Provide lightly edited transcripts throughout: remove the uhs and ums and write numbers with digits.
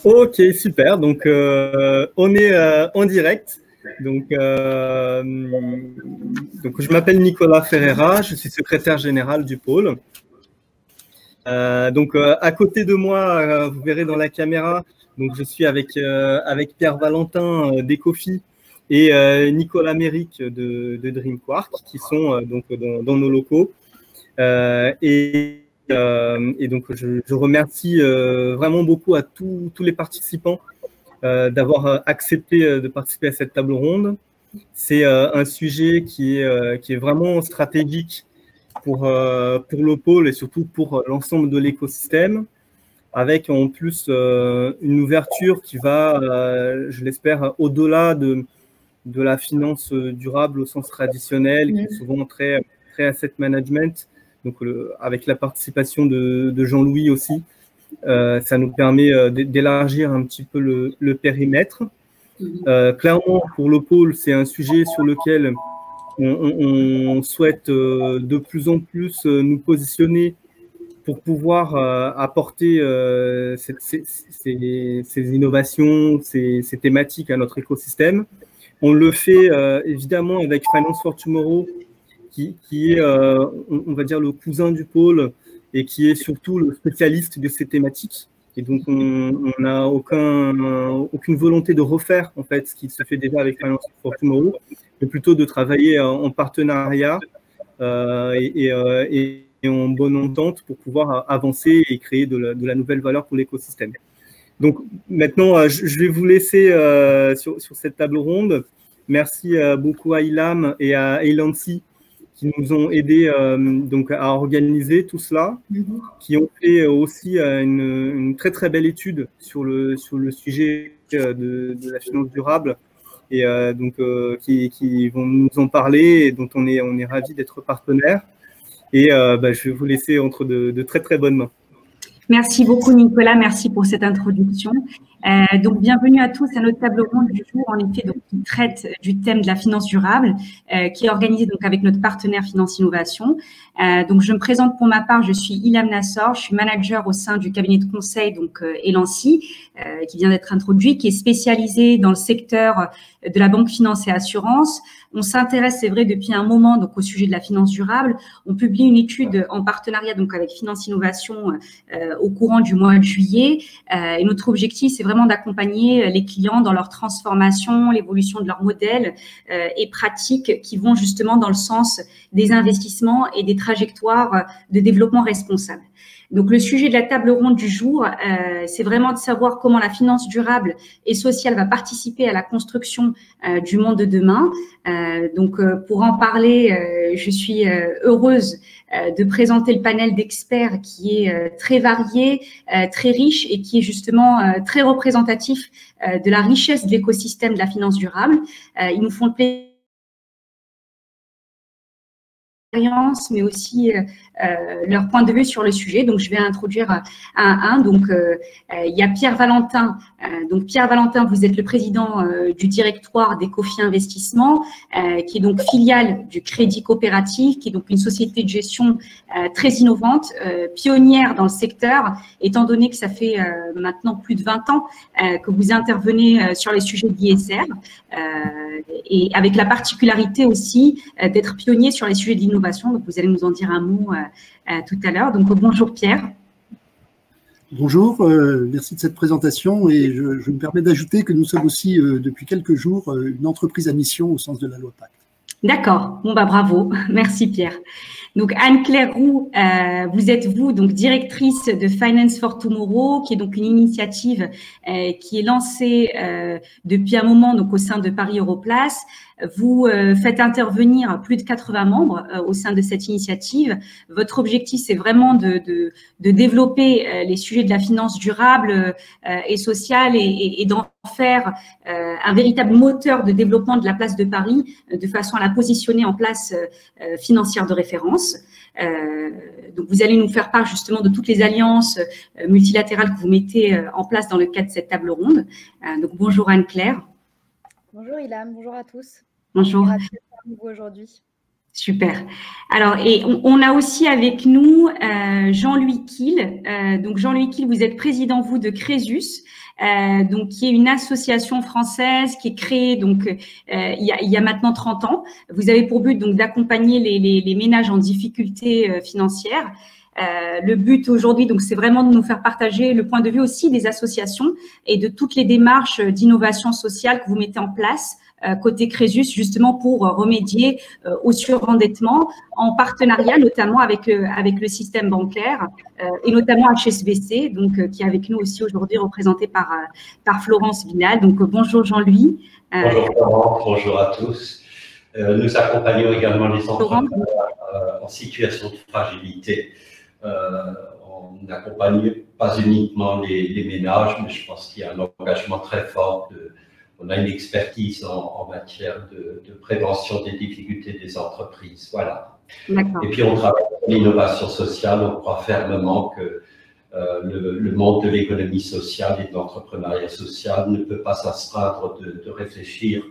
Ok, super. Donc, on est en direct. Donc, je m'appelle Nicolas Ferreira, je suis secrétaire général du pôle. À côté de moi, vous verrez dans la caméra, donc je suis avec Pierre Valentin d'Ecofi et Nicolas Méric de Dream Quark, qui sont dans nos locaux. Donc, je remercie vraiment beaucoup à tous les participants d'avoir accepté de participer à cette table ronde. C'est un sujet qui est vraiment stratégique pour le pôle et surtout pour l'ensemble de l'écosystème, avec en plus une ouverture qui va, je l'espère, au-delà de la finance durable au sens traditionnel, qui est souvent très asset management. Donc, avec la participation de Jean-Louis aussi, ça nous permet d'élargir un petit peu le périmètre. Clairement, pour le pôle, c'est un sujet sur lequel on souhaite de plus en plus nous positionner pour pouvoir apporter ces innovations, ces thématiques à notre écosystème. On le fait évidemment avec Finance for Tomorrow, qui est, on va dire, le cousin du pôle et qui est surtout le spécialiste de ces thématiques. Et donc, on n'a aucune volonté de refaire en fait ce qui se fait déjà avec Finance for Tomorrow, mais plutôt de travailler en partenariat et en bonne entente pour pouvoir avancer et créer de la nouvelle valeur pour l'écosystème. Donc maintenant, je vais vous laisser sur cette table ronde. Merci beaucoup à Ilham et à Elancy qui nous ont aidés à organiser tout cela, qui ont fait aussi une très très belle étude sur le sujet de la finance durable et qui vont nous en parler et dont on est ravis d'être partenaires. Et je vais vous laisser entre de très très bonnes mains. Merci beaucoup Nicolas, merci pour cette introduction. Donc bienvenue à tous à notre table ronde du jour, en effet, donc, qui traite du thème de la finance durable, qui est organisée donc avec notre partenaire Finance Innovation. Donc je me présente pour ma part, je suis Ilham Nassor, je suis manager au sein du cabinet de conseil donc Elancy, qui vient d'être introduit, qui est spécialisé dans le secteur de la banque, finance et assurance. On s'intéresse, c'est vrai, depuis un moment donc au sujet de la finance durable. On publie une étude en partenariat donc avec Finance Innovation au courant du mois de juillet. Et notre objectif, c'est vraiment d'accompagner les clients dans leur transformation, l'évolution de leur modèle et pratiques qui vont justement dans le sens des investissements et des trajectoires de développement responsable. Donc, le sujet de la table ronde du jour, c'est vraiment de savoir comment la finance durable et sociale va participer à la construction du monde de demain. Pour en parler, je suis heureuse de présenter le panel d'experts qui est très varié, très riche et qui est justement très représentatif de la richesse de l'écosystème de la finance durable. Ils nous font le plaisir, mais aussi leur point de vue sur le sujet. Donc, je vais introduire un à un. Donc, il y a Pierre Valentin. Donc, Pierre Valentin, vous êtes le président du directoire d'Ecofi Investissement, qui est donc filiale du Crédit Coopératif, qui est donc une société de gestion très innovante, pionnière dans le secteur, étant donné que ça fait maintenant plus de 20 ans que vous intervenez sur les sujets d'ISR, et avec la particularité aussi d'être pionnier sur les sujets d'innovation. Donc, vous allez nous en dire un mot tout à l'heure. Donc, bonjour Pierre. Bonjour, merci de cette présentation et je me permets d'ajouter que nous sommes aussi depuis quelques jours une entreprise à mission au sens de la loi Pacte. D'accord, bon bah bravo, merci Pierre. Donc Anne-Claire Roux, vous êtes donc directrice de Finance for Tomorrow, qui est donc une initiative qui est lancée depuis un moment donc au sein de Paris Europlace. Vous faites intervenir plus de 80 membres au sein de cette initiative. Votre objectif, c'est vraiment de développer les sujets de la finance durable et sociale et d'en faire un véritable moteur de développement de la place de Paris de façon à la positionner en place financière de référence. Donc, vous allez nous faire part justement de toutes les alliances multilatérales que vous mettez en place dans le cadre de cette table ronde. Donc, bonjour Anne-Claire. Bonjour Ilham, bonjour à tous. Bonjour. Ravi d'être avec vous aujourd'hui. Super. Alors, et on a aussi avec nous Jean-Louis Kiel. Donc, Jean-Louis Kiel, vous êtes président, vous, de Crésus, donc qui est une association française qui est créée donc il y a maintenant 30 ans. Vous avez pour but donc d'accompagner les ménages en difficulté financière. Le but aujourd'hui, donc, c'est vraiment de nous faire partager le point de vue aussi des associations et de toutes les démarches d'innovation sociale que vous mettez en place côté Crésus, justement pour remédier au surendettement en partenariat notamment avec le système bancaire et notamment HSBC, donc qui est avec nous aussi aujourd'hui représenté par Florence Vinal. Donc bonjour Jean-Louis. Bonjour Florence, bonjour à tous. Nous accompagnons également les entrepreneurs en situation de fragilité. On n'accompagne pas uniquement les ménages, mais je pense qu'il y a un engagement très fort. On a une expertise en matière de prévention des difficultés des entreprises. Voilà. Et puis on travaille sur l'innovation sociale. On croit fermement que le monde de l'économie sociale et de l'entrepreneuriat social ne peut pas s'astreindre de réfléchir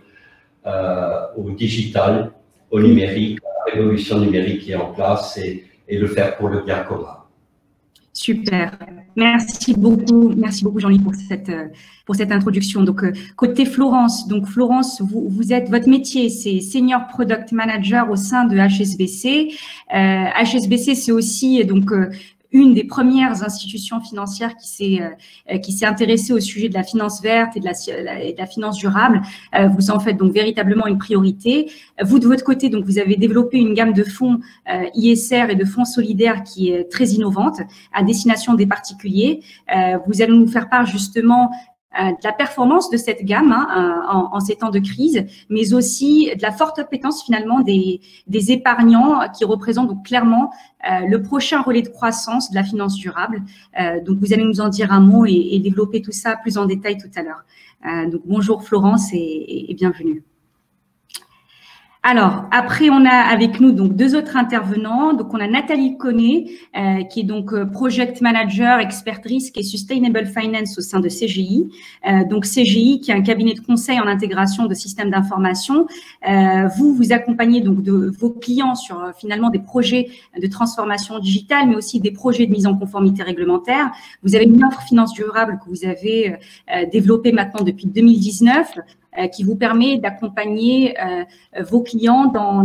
au digital, au numérique, à la révolution numérique qui est en place et le faire pour le bien commun. Super. Merci beaucoup Jean-Louis pour cette introduction. Donc côté Florence, vous êtes, votre métier c'est Senior Product Manager au sein de HSBC. HSBC c'est aussi donc une des premières institutions financières qui s'est intéressée au sujet de la finance verte et de la finance durable. Vous en faites donc véritablement une priorité. Vous, de votre côté, donc, vous avez développé une gamme de fonds ISR et de fonds solidaires qui est très innovante à destination des particuliers. Vous allez nous faire part justement de la performance de cette gamme en ces temps de crise, mais aussi de la forte appétence finalement des épargnants qui représentent donc clairement le prochain relais de croissance de la finance durable. Donc vous allez nous en dire un mot et développer tout ça plus en détail tout à l'heure. Donc bonjour Florence et bienvenue. Alors, après, on a avec nous donc deux autres intervenants. Donc, on a Nathalie Connet, qui est donc Project Manager, Expert Risque et Sustainable Finance au sein de CGI. Donc, CGI, qui est un cabinet de conseil en intégration de systèmes d'information. Vous accompagnez donc de vos clients sur finalement des projets de transformation digitale, mais aussi des projets de mise en conformité réglementaire. Vous avez une offre finance durable que vous avez développée maintenant depuis 2019. Qui vous permet d'accompagner vos clients dans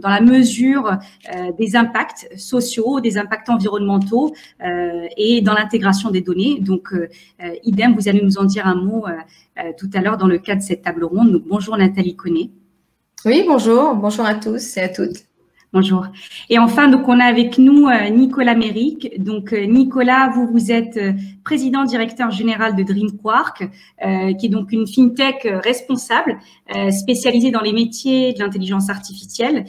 la mesure des impacts sociaux, des impacts environnementaux et dans l'intégration des données. Donc, idem, vous allez nous en dire un mot tout à l'heure dans le cadre de cette table ronde. Donc, bonjour Nathalie Connet. Oui, bonjour à tous et à toutes. Bonjour. Et enfin, donc, on a avec nous Nicolas Méric. Donc, Nicolas, vous êtes président directeur général de DreamQuark, qui est donc une fintech responsable, spécialisée dans les métiers de l'intelligence artificielle.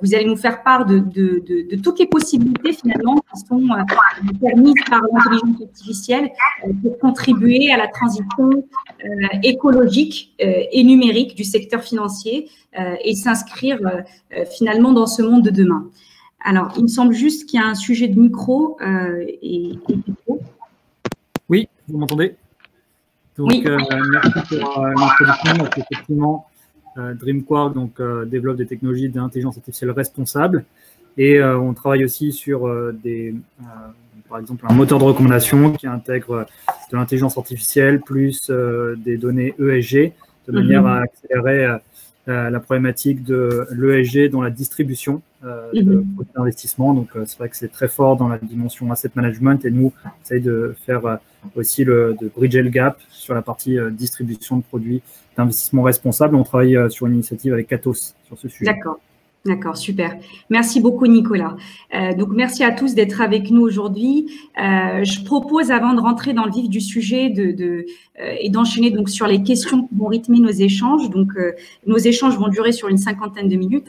Vous allez nous faire part de toutes les possibilités finalement qui sont permises par l'intelligence artificielle pour contribuer à la transition écologique et numérique du secteur financier et s'inscrire finalement dans ce monde de demain. Alors, il me semble juste qu'il y a un sujet de micro et micro. Oui, vous m'entendez? Donc, oui. Merci pour l'introduction. Donc, effectivement, DreamQuark développe des technologies d'intelligence artificielle responsable et on travaille aussi sur par exemple, un moteur de recommandation qui intègre de l'intelligence artificielle plus des données ESG de manière à accélérer la problématique de l'ESG dans la distribution de produits d'investissement. Donc, c'est vrai que c'est très fort dans la dimension asset management et nous, on essaye de faire aussi de bridger le gap sur la partie distribution de produits d'investissement responsable. On travaille sur une initiative avec Catos sur ce sujet. D'accord, super. Merci beaucoup, Nicolas. Donc, merci à tous d'être avec nous aujourd'hui. Je propose, avant de rentrer dans le vif du sujet, et d'enchaîner donc sur les questions qui vont rythmer nos échanges. Donc, nos échanges vont durer sur une 50aine de minutes.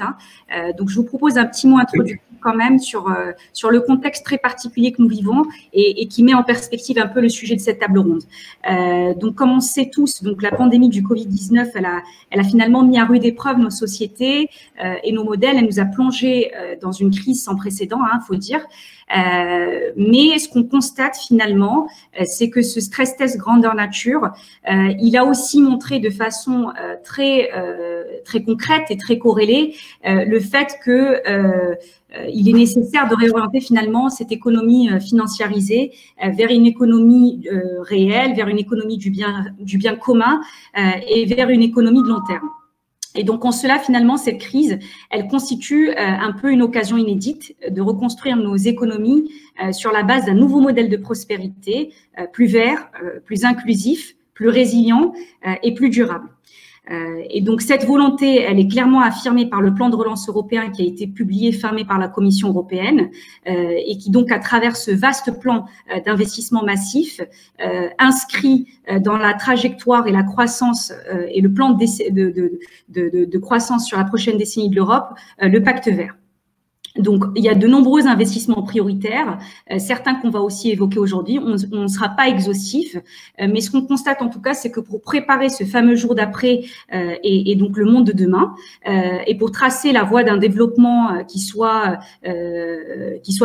Donc, je vous propose un petit mot introductif quand même sur le contexte très particulier que nous vivons et qui met en perspective un peu le sujet de cette table ronde. Donc, comme on sait tous, donc la pandémie du Covid-19, elle a finalement mis à rude épreuve nos sociétés et nos modèles modèle, elle nous a plongé dans une crise sans précédent, faut dire. Mais ce qu'on constate finalement, c'est que ce stress test grandeur nature, il a aussi montré de façon très concrète et très corrélée le fait que il est nécessaire de réorienter finalement cette économie financiarisée vers une économie réelle, vers une économie du bien commun et vers une économie de long terme. Et donc, en cela, finalement, cette crise, elle constitue un peu une occasion inédite de reconstruire nos économies sur la base d'un nouveau modèle de prospérité plus vert, plus inclusif, plus résilient et plus durable. Et donc, cette volonté, elle est clairement affirmée par le plan de relance européen qui a été publié fin mai par la Commission européenne et qui donc, à travers ce vaste plan d'investissement massif, inscrit dans la trajectoire et la croissance et le plan de croissance sur la prochaine décennie de l'Europe, le pacte vert. Donc, il y a de nombreux investissements prioritaires, certains qu'on va aussi évoquer aujourd'hui. On ne sera pas exhaustif, mais ce qu'on constate en tout cas, c'est que pour préparer ce fameux jour d'après et donc le monde de demain, et pour tracer la voie d'un développement qui soit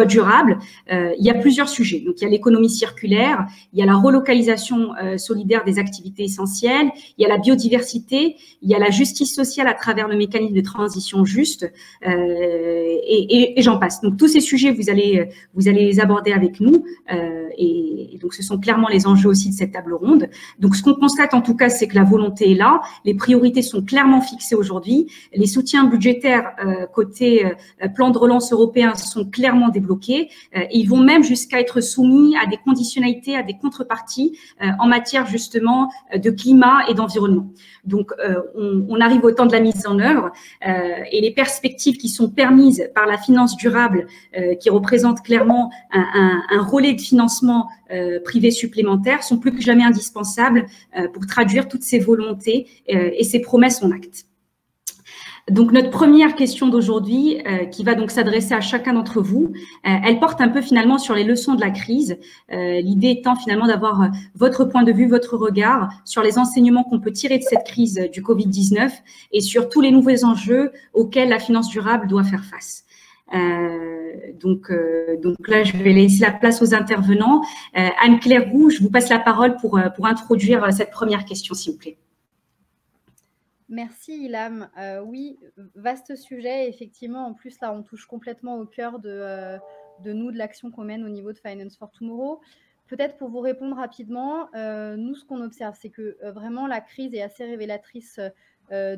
durable, il y a plusieurs sujets. Donc, il y a l'économie circulaire, il y a la relocalisation solidaire des activités essentielles, il y a la biodiversité, il y a la justice sociale à travers le mécanisme de transition juste, et j'en passe. Donc, tous ces sujets, vous allez les aborder avec nous. Et donc, ce sont clairement les enjeux aussi de cette table ronde. Donc, ce qu'on constate en tout cas, c'est que la volonté est là. Les priorités sont clairement fixées aujourd'hui. Les soutiens budgétaires côté plan de relance européen sont clairement débloqués. Et ils vont même jusqu'à être soumis à des conditionnalités, à des contreparties en matière justement de climat et d'environnement. Donc, on arrive au temps de la mise en œuvre et les perspectives qui sont permises par la finance durable, qui représente clairement un relais de financement privé supplémentaire, sont plus que jamais indispensables pour traduire toutes ces volontés et ces promesses en actes. Donc, notre première question d'aujourd'hui, qui va donc s'adresser à chacun d'entre vous, elle porte un peu finalement sur les leçons de la crise. L'idée étant finalement d'avoir votre point de vue, votre regard sur les enseignements qu'on peut tirer de cette crise du Covid-19 et sur tous les nouveaux enjeux auxquels la finance durable doit faire face. Donc là, je vais laisser la place aux intervenants. Anne-Claire Roux, je vous passe la parole pour introduire cette première question, s'il vous plaît. Merci Ilham. Oui, vaste sujet. Effectivement, en plus, là, on touche complètement au cœur de nous, de l'action qu'on mène au niveau de Finance for Tomorrow. Peut-être pour vous répondre rapidement, nous, ce qu'on observe, c'est que vraiment la crise est assez révélatrice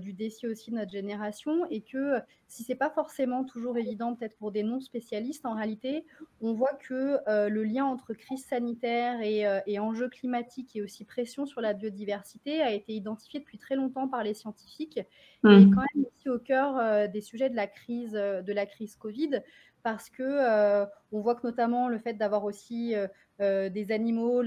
du défi aussi de notre génération et que si ce n'est pas forcément toujours évident, peut-être pour des non-spécialistes, en réalité, on voit que le lien entre crise sanitaire et enjeux climatiques et aussi pression sur la biodiversité a été identifié depuis très longtemps par les scientifiques et est quand même aussi au cœur des sujets de la crise Covid parce que on voit que notamment le fait d'avoir aussi des animaux,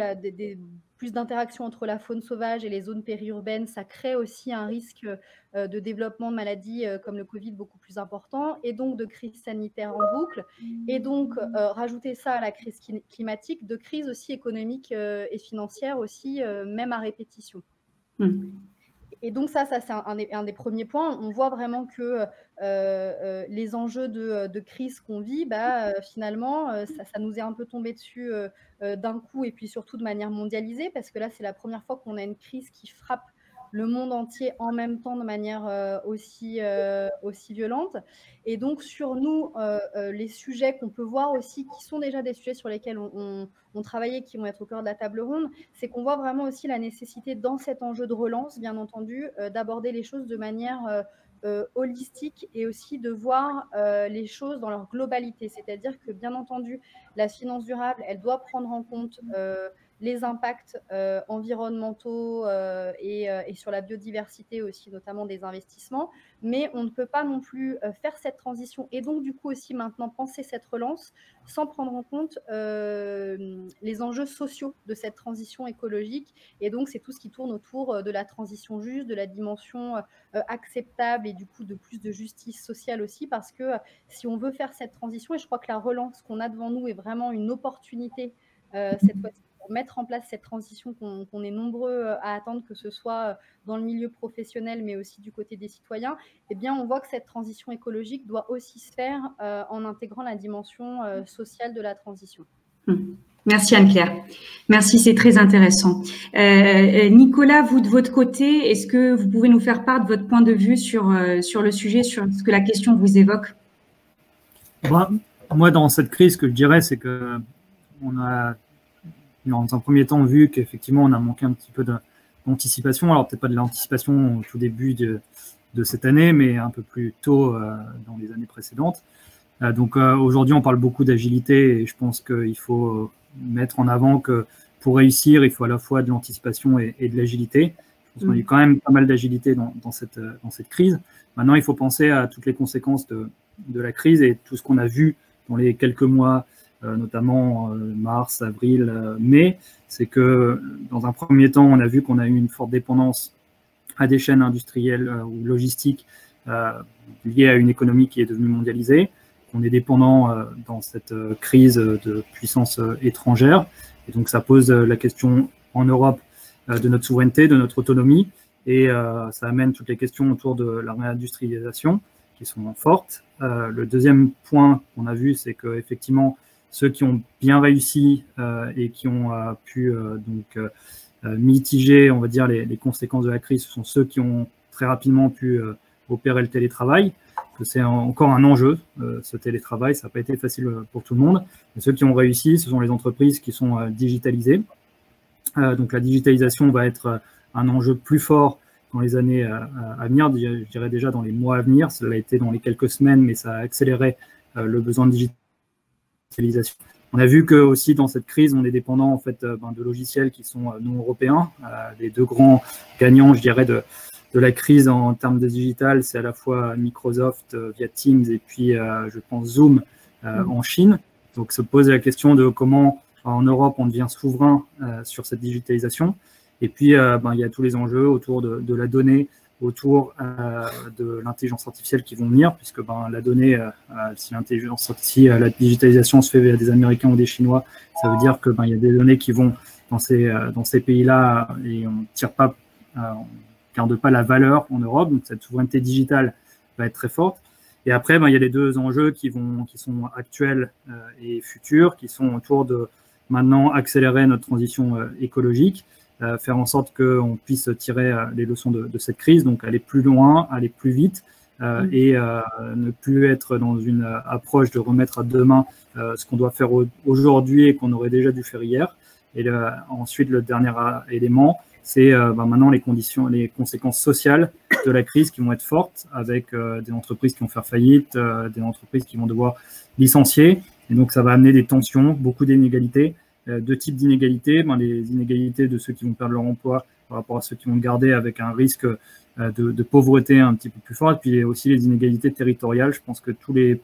plus d'interactions entre la faune sauvage et les zones périurbaines, ça crée aussi un risque de développement de maladies comme le Covid beaucoup plus important et donc de crise sanitaire en boucle. Et donc, rajouter ça à la crise climatique, de crise aussi économique et financière aussi, même à répétition. Et donc ça c'est un des premiers points. On voit vraiment que les enjeux de crise qu'on vit, finalement, ça nous est un peu tombé dessus d'un coup et puis surtout de manière mondialisée parce que là, c'est la première fois qu'on a une crise qui frappe le monde entier en même temps de manière aussi violente. Et donc, sur nous, les sujets qu'on peut voir aussi, qui sont déjà des sujets sur lesquels on travaillait, qui vont être au cœur de la table ronde, c'est qu'on voit vraiment aussi la nécessité dans cet enjeu de relance, bien entendu, d'aborder les choses de manière holistique et aussi de voir les choses dans leur globalité. C'est-à-dire que, bien entendu, la finance durable, elle doit prendre en compte les impacts environnementaux et sur la biodiversité aussi, notamment des investissements. Mais on ne peut pas non plus faire cette transition et donc du coup aussi maintenant penser cette relance sans prendre en compte les enjeux sociaux de cette transition écologique. Et donc c'est tout ce qui tourne autour de la transition juste, de la dimension acceptable et du coup de plus de justice sociale aussi, parce que si on veut faire cette transition, et je crois que la relance qu'on a devant nous est vraiment une opportunité cette fois-ci mettre en place cette transition qu'on est nombreux à attendre, que ce soit dans le milieu professionnel, mais aussi du côté des citoyens, eh bien, on voit que cette transition écologique doit aussi se faire en intégrant la dimension sociale de la transition. Merci Anne-Claire. Merci, c'est très intéressant. Nicolas, vous de votre côté, est-ce que vous pouvez nous faire part de votre point de vue sur le sujet, sur ce que la question vous évoque? Moi, dans cette crise, ce que je dirais, c'est que on a, dans un premier temps, vu qu'effectivement, on a manqué un petit peu d'anticipation. Alors, peut-être pas de l'anticipation au tout début de cette année, mais un peu plus tôt dans les années précédentes. Donc, aujourd'hui, on parle beaucoup d'agilité et je pense qu'il faut mettre en avant que pour réussir, il faut à la fois de l'anticipation et de l'agilité. Je pense qu'on a eu quand même pas mal d'agilité dans cette crise. Maintenant, il faut penser à toutes les conséquences de la crise et tout ce qu'on a vu dans les quelques mois, notamment mars, avril, mai. C'est que dans un premier temps, on a vu qu'on a eu une forte dépendance à des chaînes industrielles ou logistiques liées à une économie qui est devenue mondialisée. On est dépendant dans cette crise de puissance étrangère. Et donc, ça pose la question en Europe de notre souveraineté, de notre autonomie. Et ça amène toutes les questions autour de la réindustrialisation qui sont fortes. Le deuxième point qu'on a vu, c'est qu'effectivement, ceux qui ont bien réussi et qui ont pu mitiger, on va dire, les conséquences de la crise, ce sont ceux qui ont très rapidement pu opérer le télétravail. C'est encore un enjeu, ce télétravail, ça n'a pas été facile pour tout le monde. Mais ceux qui ont réussi, ce sont les entreprises qui sont digitalisées. Donc la digitalisation va être un enjeu plus fort dans les années à venir, je dirais déjà dans les mois à venir. Ça l'a été dans les quelques semaines, mais ça a accéléré le besoin de digitalisation. On a vu que aussi dans cette crise, on est dépendant en fait de logiciels qui sont non européens. Les deux grands gagnants, je dirais, de la crise en termes de digital, c'est à la fois Microsoft via Teams et puis, je pense, Zoom en Chine. Donc, se pose la question de comment, en Europe, on devient souverain sur cette digitalisation. Et puis, il y a tous les enjeux autour de la donnée, autour de l'intelligence artificielle qui vont venir, puisque la donnée, si la digitalisation se fait via des Américains ou des Chinois, ça veut dire que il y a des données qui vont dans ces pays-là et on tire pas garde pas la valeur en Europe, donc cette souveraineté digitale va être très forte. Et après, il y a les deux enjeux qui sont actuels et futurs, qui sont autour de maintenant accélérer notre transition écologique, faire en sorte qu'on puisse tirer les leçons de cette crise, donc aller plus loin, aller plus vite et ne plus être dans une approche de remettre à demain ce qu'on doit faire aujourd'hui et qu'on aurait déjà dû faire hier. Et ensuite, le dernier élément, c'est maintenant les conséquences sociales de la crise qui vont être fortes avec des entreprises qui vont faire faillite, des entreprises qui vont devoir licencier. Et donc, ça va amener des tensions, beaucoup d'inégalités, deux types d'inégalités. Les inégalités de ceux qui vont perdre leur emploi par rapport à ceux qui vont le garder avec un risque de pauvreté un petit peu plus fort. Et puis aussi les inégalités territoriales. Je pense que tous les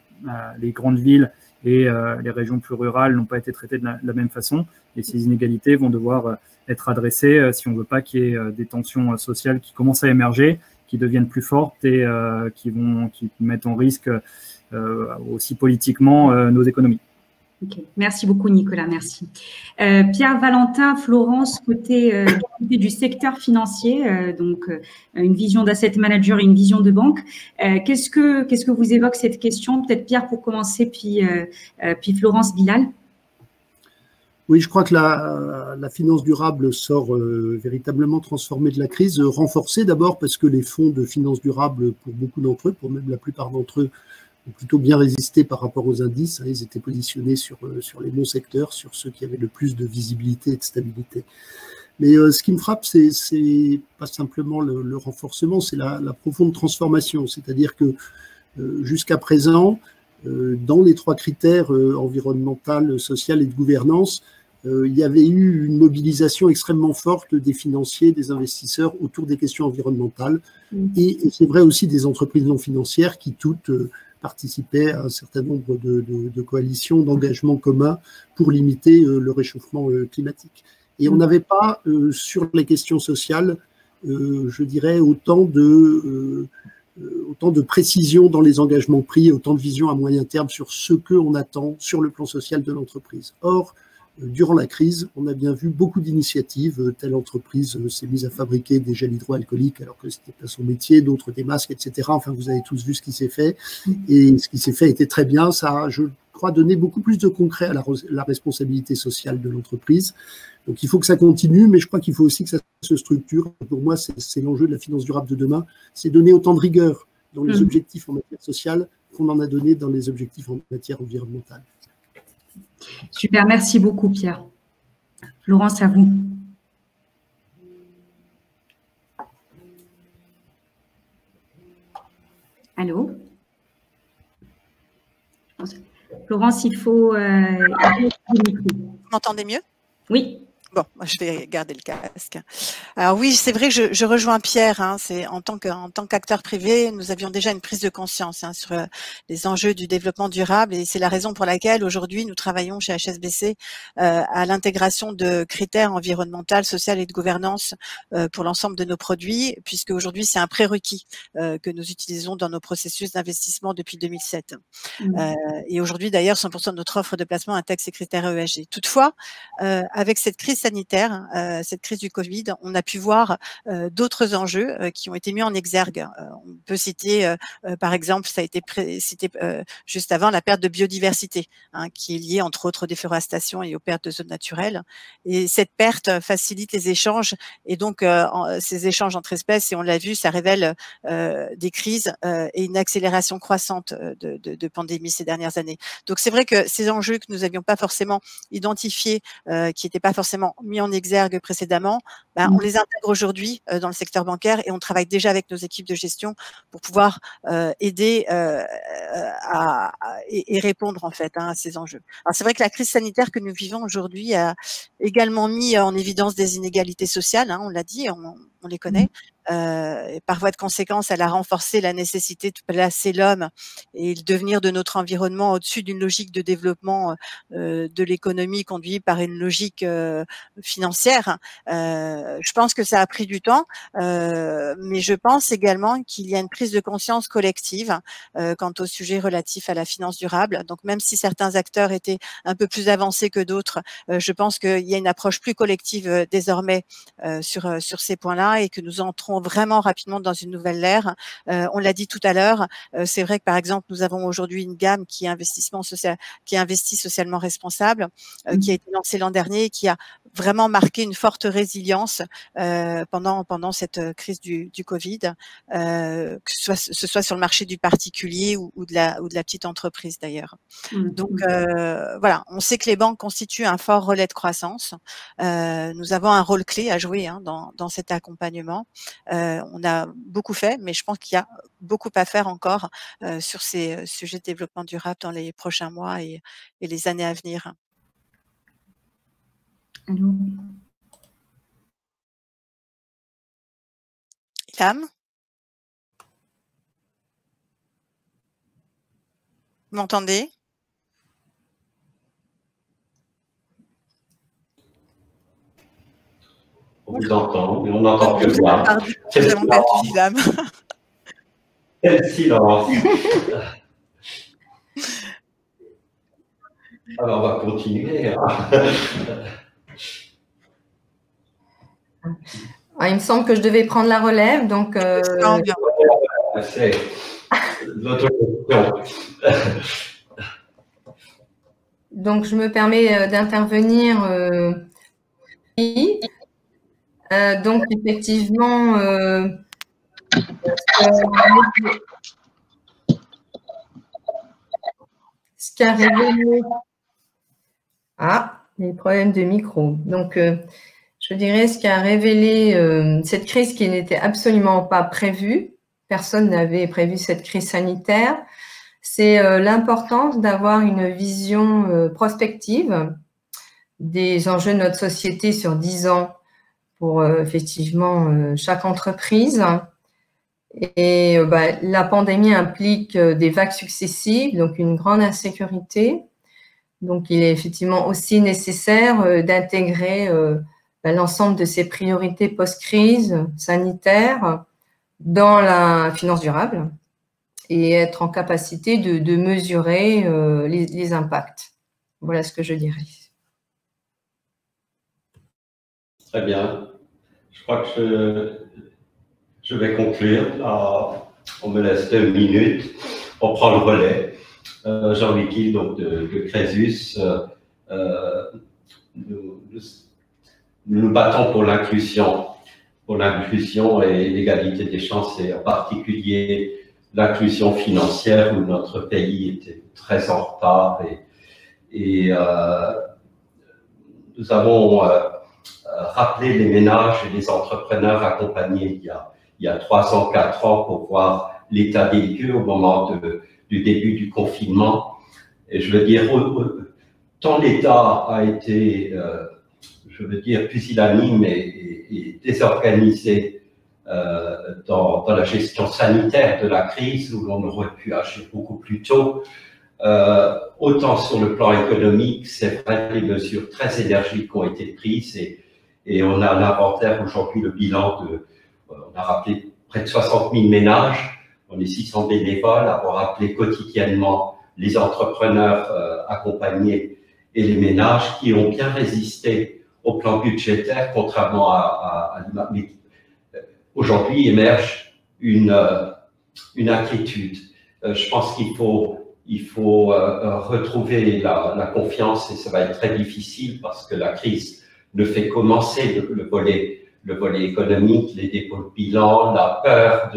grandes villes et les régions plus rurales n'ont pas été traitées de la même façon. Et ces inégalités vont devoir être adressées si on ne veut pas qu'il y ait des tensions sociales qui commencent à émerger, qui deviennent plus fortes et qui mettent en risque aussi politiquement nos économies. Okay. Merci beaucoup, Nicolas. Merci. Pierre Valentin, Florence, côté du secteur financier, donc une vision d'asset manager et une vision de banque. Qu'est-ce que vous évoque cette question? Peut-être Pierre pour commencer, puis Florence, Bilal. Oui, je crois que la finance durable sort véritablement transformée de la crise, renforcée d'abord parce que les fonds de finance durable, pour beaucoup d'entre eux, pour même la plupart d'entre eux, ont plutôt bien résisté par rapport aux indices. Ils étaient positionnés sur les bons secteurs, sur ceux qui avaient le plus de visibilité et de stabilité. Mais ce qui me frappe, c'est pas simplement le renforcement, c'est la profonde transformation. C'est-à-dire que jusqu'à présent, dans les trois critères environnemental, social et de gouvernance, il y avait eu une mobilisation extrêmement forte des financiers, des investisseurs autour des questions environnementales. Et c'est vrai aussi des entreprises non financières qui toutes participaient à un certain nombre de coalitions, d'engagements communs pour limiter le réchauffement climatique. Et on n'avait pas, sur les questions sociales, je dirais, autant de précision dans les engagements pris, autant de vision à moyen terme sur ce qu'on attend sur le plan social de l'entreprise. Or, durant la crise, on a bien vu beaucoup d'initiatives. Telle entreprise s'est mise à fabriquer des gels hydroalcooliques alors que c'était pas son métier, d'autres des masques, etc. Enfin, vous avez tous vu ce qui s'est fait. Et ce qui s'est fait était très bien. Ça a, je crois, donné beaucoup plus de concret à la responsabilité sociale de l'entreprise. Donc, il faut que ça continue, mais je crois qu'il faut aussi que ça se structure. Pour moi, c'est l'enjeu de la finance durable de demain. C'est donner autant de rigueur dans les objectifs en matière sociale qu'on en a donné dans les objectifs en matière environnementale. Super, merci beaucoup Pierre. Laurence, à vous. Allô? Laurence, il faut… Vous m'entendez mieux? Oui. Bon, je vais garder le casque. Alors oui, c'est vrai que je rejoins Pierre. Hein, c'est en tant qu'acteur privé, nous avions déjà une prise de conscience sur les enjeux du développement durable, et c'est la raison pour laquelle aujourd'hui nous travaillons chez HSBC à l'intégration de critères environnementaux, sociaux et de gouvernance pour l'ensemble de nos produits, puisque aujourd'hui c'est un prérequis que nous utilisons dans nos processus d'investissement depuis 2007. Et aujourd'hui d'ailleurs, 100% de notre offre de placement intègre ces critères ESG. Toutefois, avec cette crise sanitaire, cette crise du Covid, on a pu voir d'autres enjeux qui ont été mis en exergue. On peut citer, par exemple, ça a été cité juste avant, la perte de biodiversité, hein, qui est liée entre autres aux déforestations et aux pertes de zones naturelles. Et cette perte facilite les échanges, et donc ces échanges entre espèces, et on l'a vu, ça révèle des crises et une accélération croissante de pandémie ces dernières années. Donc c'est vrai que ces enjeux que nous n'avions pas forcément identifiés, qui n'étaient pas forcément mis en exergue précédemment, on les intègre aujourd'hui dans le secteur bancaire, et on travaille déjà avec nos équipes de gestion pour pouvoir aider et répondre en fait à ces enjeux. Alors c'est vrai que la crise sanitaire que nous vivons aujourd'hui a également mis en évidence des inégalités sociales, hein, on l'a dit, on les connaît. Par voie de conséquence, elle a renforcé la nécessité de placer l'homme et le devenir de notre environnement au-dessus d'une logique de développement de l'économie conduite par une logique financière. Je pense que ça a pris du temps, mais je pense également qu'il y a une prise de conscience collective quant au sujet relatif à la finance durable. Donc même si certains acteurs étaient un peu plus avancés que d'autres, je pense qu'il y a une approche plus collective désormais sur ces points-là, et que nous entrons vraiment rapidement dans une nouvelle ère. On l'a dit tout à l'heure, c'est vrai que par exemple nous avons aujourd'hui une gamme qui investit socialement responsable, qui a été lancée l'an dernier et qui a vraiment marqué une forte résilience pendant cette crise du Covid, que ce soit sur le marché du particulier ou de la petite entreprise d'ailleurs. Donc voilà, on sait que les banques constituent un fort relais de croissance. Nous avons un rôle clé à jouer dans cet accompagnement. On a beaucoup fait, mais je pense qu'il y a beaucoup à faire encore sur ces sujets de développement durable dans les prochains mois et les années à venir. Allô. Ilham, vous m'entendez? On vous entend, mais on n'entend que moi. Nous avons perdu Ilham. Quel silence. Alors, on va continuer. Il me semble que je devais prendre la relève, donc… C'est notre question. Donc, je me permets d'intervenir. Donc, effectivement, ce qui a révélé… les problèmes de micro. Donc, je dirais ce qui a révélé cette crise qui n'était absolument pas prévue. Personne n'avait prévu cette crise sanitaire. C'est l'importance d'avoir une vision prospective des enjeux de notre société sur 10 ans pour effectivement chaque entreprise. Et la pandémie implique des vagues successives, donc une grande insécurité. Donc, il est effectivement aussi nécessaire d'intégrer l'ensemble de ces priorités post-crise sanitaire dans la finance durable et être en capacité de mesurer les impacts. Voilà ce que je dirais. Très bien. Je crois que je vais conclure. Là, on me laisse 2 minutes. On prend le relais. Jean-Louis Kiel, donc de Crésus. Nous nous battons pour l'inclusion et l'égalité des chances, et en particulier l'inclusion financière, où notre pays était très en retard. Et nous avons rappelé les ménages et les entrepreneurs accompagnés il y a 3 ans, 4 ans, pour voir l'état des lieux au moment du début du confinement. Et je veux dire, tant l'État a été, je veux dire, pusillanime et désorganisé dans la gestion sanitaire de la crise, où l'on aurait pu agir beaucoup plus tôt. Autant sur le plan économique, c'est vrai que les mesures très énergiques ont été prises, et on a l'inventaire aujourd'hui, le bilan on a rappelé près de 60 000 ménages, on est 600 bénévoles, avoir appelé quotidiennement les entrepreneurs accompagnés et les ménages qui ont bien résisté au plan budgétaire, contrairement à aujourd'hui émerge une inquiétude. Je pense qu'il faut retrouver la confiance, et ça va être très difficile parce que la crise ne fait commencer le volet économique, les dépôts de bilan, la peur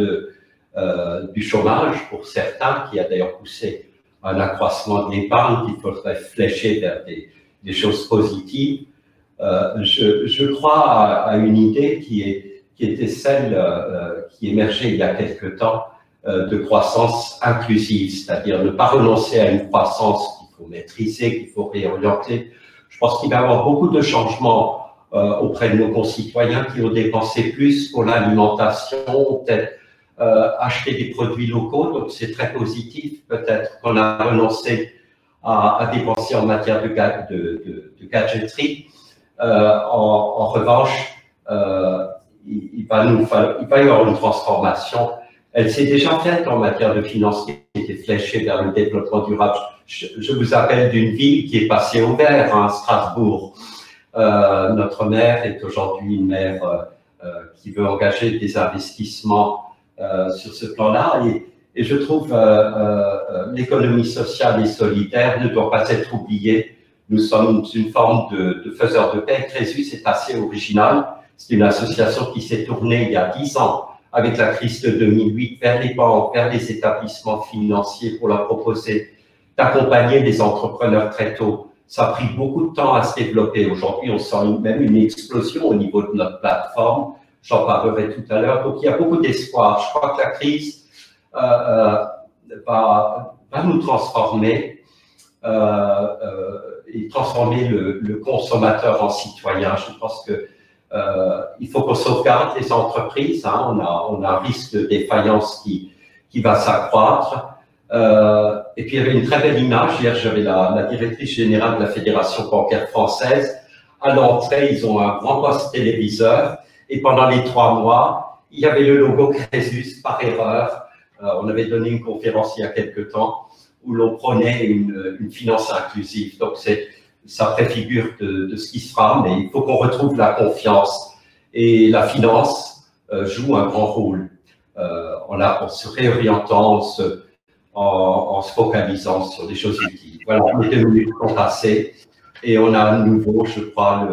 du chômage pour certains, qui a d'ailleurs poussé un accroissement de l'épargne qu'il faudrait flécher vers des choses positives. Je crois à une idée qui était celle qui émergeait il y a quelque temps, de croissance inclusive, c'est-à-dire ne pas renoncer à une croissance qu'il faut maîtriser, qu'il faut réorienter. Je pense qu'il va y avoir beaucoup de changements auprès de nos concitoyens qui ont dépensé plus pour l'alimentation, peut-être acheter des produits locaux, donc c'est très positif. Peut-être qu'on a renoncé à dépenser en matière de gadgeterie. En revanche, il va y avoir une transformation. Elle s'est déjà faite en matière de finances qui était fléchée vers le développement durable. Je vous appelle d'une ville qui est passée au vert, hein, Strasbourg. Notre maire est aujourd'hui une maire qui veut engager des investissements sur ce plan-là. Et je trouve l'économie sociale et solidaire ne doit pas être oubliée. Nous sommes une forme de faiseurs de paix. Crésus est assez original. C'est une association qui s'est tournée il y a 10 ans avec la crise de 2008 vers les banques, vers les établissements financiers pour leur proposer d'accompagner les entrepreneurs très tôt. Ça a pris beaucoup de temps à se développer. Aujourd'hui, on sent même une explosion au niveau de notre plateforme. J'en parlerai tout à l'heure. Donc, il y a beaucoup d'espoir. Je crois que la crise va nous transformer et transformer le consommateur en citoyen. Je pense que il faut qu'on sauvegarde les entreprises. Hein. On a un risque de défaillance qui va s'accroître. Et puis, il y avait une très belle image. Hier, j'avais la directrice générale de la Fédération bancaire française. À l'entrée, ils ont un grand poste téléviseur. Et pendant les 3 mois, il y avait le logo Crésus par erreur. On avait donné une conférence il y a quelques temps où l'on prenait une finance inclusive. Donc, ça préfigure de ce qui se fera, mais il faut qu'on retrouve la confiance. Et la finance joue un grand rôle en se réorientant, en se focalisant sur des choses utiles. Voilà, les 2 minutes sont passées et on a à nouveau, je crois,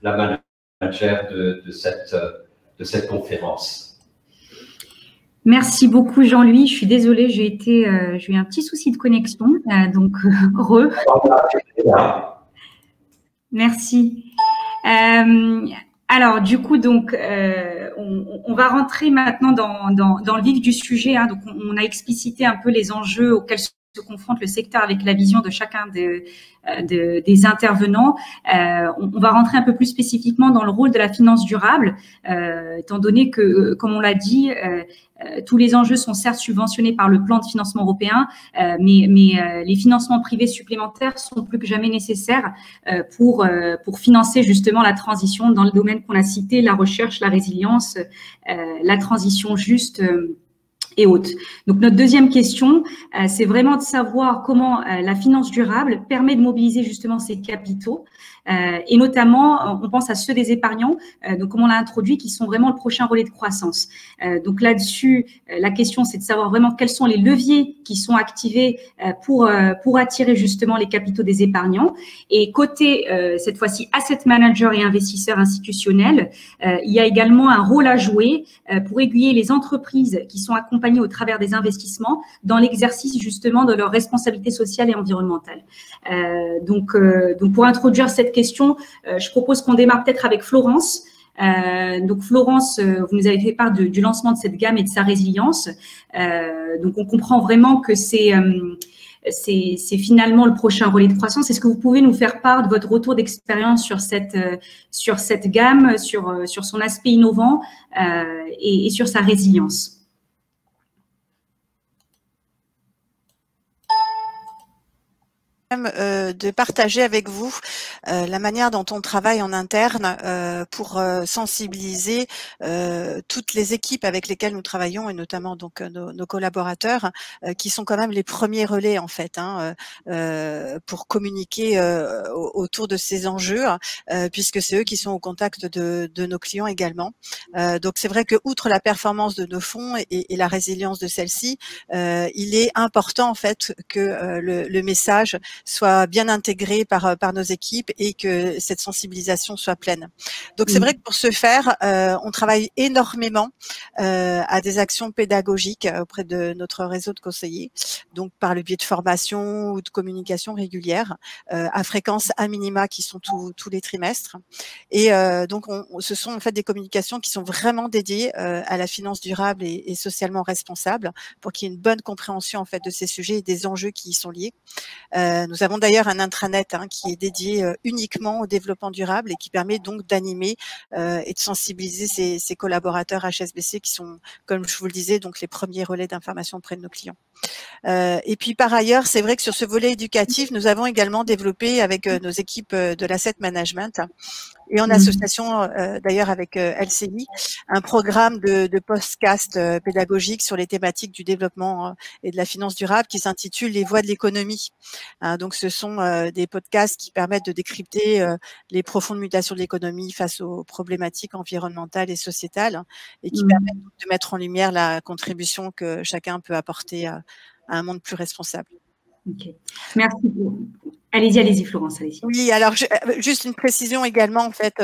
la manager de cette conférence. Merci beaucoup Jean-Louis. Je suis désolée, j'ai eu un petit souci de connexion, donc re. Merci. Alors du coup, donc, on va rentrer maintenant dans le vif du sujet. Hein. Donc, on a explicité un peu les enjeux auxquels se confronte le secteur avec la vision de chacun des intervenants. On va rentrer un peu plus spécifiquement dans le rôle de la finance durable, étant donné que, comme on l'a dit, tous les enjeux sont certes subventionnés par le plan de financement européen, mais les financements privés supplémentaires sont plus que jamais nécessaires pour financer justement la transition dans le domaine qu'on a cité, la recherche, la résilience, la transition juste et haute. Donc, notre deuxième question, c'est vraiment de savoir comment la finance durable permet de mobiliser justement ces capitaux et notamment, on pense à ceux des épargnants, donc comme on l'a introduit, qui sont vraiment le prochain relais de croissance. Donc là-dessus, la question, c'est de savoir vraiment quels sont les leviers qui sont activés pour attirer justement les capitaux des épargnants. Et côté, cette fois-ci, asset manager et investisseurs institutionnels, il y a également un rôle à jouer pour aiguiller les entreprises qui sont accompagnées au travers des investissements dans l'exercice justement de leur responsabilité sociale et environnementale. Donc pour introduire cette question, je propose qu'on démarre peut-être avec Florence. Donc Florence, vous nous avez fait part du lancement de cette gamme et de sa résilience. Donc on comprend vraiment que c'est finalement le prochain relais de croissance. Est-ce que vous pouvez nous faire part de votre retour d'expérience sur cette gamme, sur son aspect innovant et sur sa résilience? De partager avec vous la manière dont on travaille en interne pour sensibiliser toutes les équipes avec lesquelles nous travaillons et notamment donc nos collaborateurs qui sont quand même les premiers relais en fait pour communiquer autour de ces enjeux puisque c'est eux qui sont au contact de nos clients également. Donc c'est vrai que outre la performance de nos fonds et la résilience de celle-ci, il est important en fait que le message soit bien intégré par nos équipes et que cette sensibilisation soit pleine. Donc c'est vrai que pour ce faire, on travaille énormément à des actions pédagogiques auprès de notre réseau de conseillers, donc par le biais de formation ou de communication régulière, à fréquence à minima qui sont tous les trimestres. Et donc ce sont en fait des communications qui sont vraiment dédiées à la finance durable et socialement responsable pour qu'il y ait une bonne compréhension en fait de ces sujets et des enjeux qui y sont liés. Nous avons d'ailleurs un intranet qui est dédié uniquement au développement durable et qui permet donc d'animer et de sensibiliser ces collaborateurs HSBC qui sont, comme je vous le disais, donc les premiers relais d'information auprès de nos clients. Et puis par ailleurs, c'est vrai que sur ce volet éducatif, nous avons également développé avec nos équipes de l'asset management et en association d'ailleurs avec LCI, un programme de podcast pédagogique sur les thématiques du développement et de la finance durable qui s'intitule Les voies de l'économie. Donc ce sont des podcasts qui permettent de décrypter les profondes mutations de l'économie face aux problématiques environnementales et sociétales et qui permettent de mettre en lumière la contribution que chacun peut apporter à un monde plus responsable. Ok, merci. Allez-y, Florence, allez-y. Oui, alors juste une précision également en fait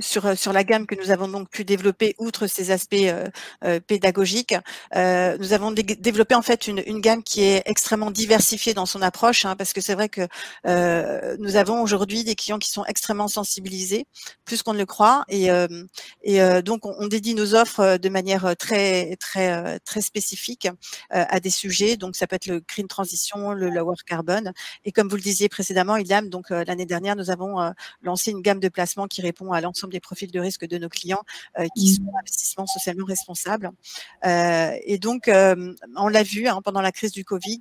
sur la gamme que nous avons donc pu développer outre ces aspects pédagogiques. Nous avons développé en fait une gamme qui est extrêmement diversifiée dans son approche, parce que c'est vrai que nous avons aujourd'hui des clients qui sont extrêmement sensibilisés, plus qu'on ne le croit, et donc on dédie nos offres de manière très spécifique à des sujets. Donc ça peut être le green transition, le lower carbone, et comme vous le disiez précédemment, Ilham, donc l'année dernière, nous avons lancé une gamme de placements qui répond à l'ensemble des profils de risque de nos clients qui sont investissements socialement responsables. Et donc, on l'a vu pendant la crise du Covid.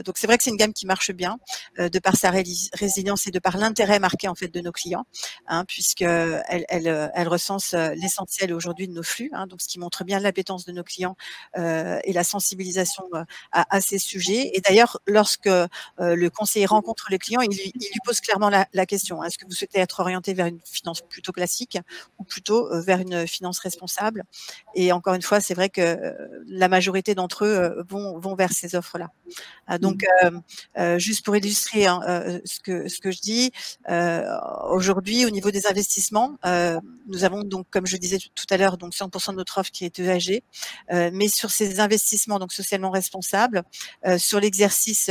Donc, c'est vrai que c'est une gamme qui marche bien de par sa résilience et de par l'intérêt marqué en fait de nos clients, puisque elle recense l'essentiel aujourd'hui de nos flux. Donc, ce qui montre bien l'appétence de nos clients et la sensibilisation à ces sujets. Et d'ailleurs, lorsque le conseiller rencontre le client, il lui pose clairement la question. Est-ce que vous souhaitez être orienté vers une finance plutôt classique ou plutôt vers une finance responsable? Et encore une fois, c'est vrai que la majorité d'entre eux vont vers ces offres-là. Donc, juste pour illustrer ce que je dis, aujourd'hui, au niveau des investissements, nous avons donc, comme je disais tout à l'heure, donc 100% de notre offre qui est ESG, mais sur ces investissements donc socialement responsables, sur l'exercice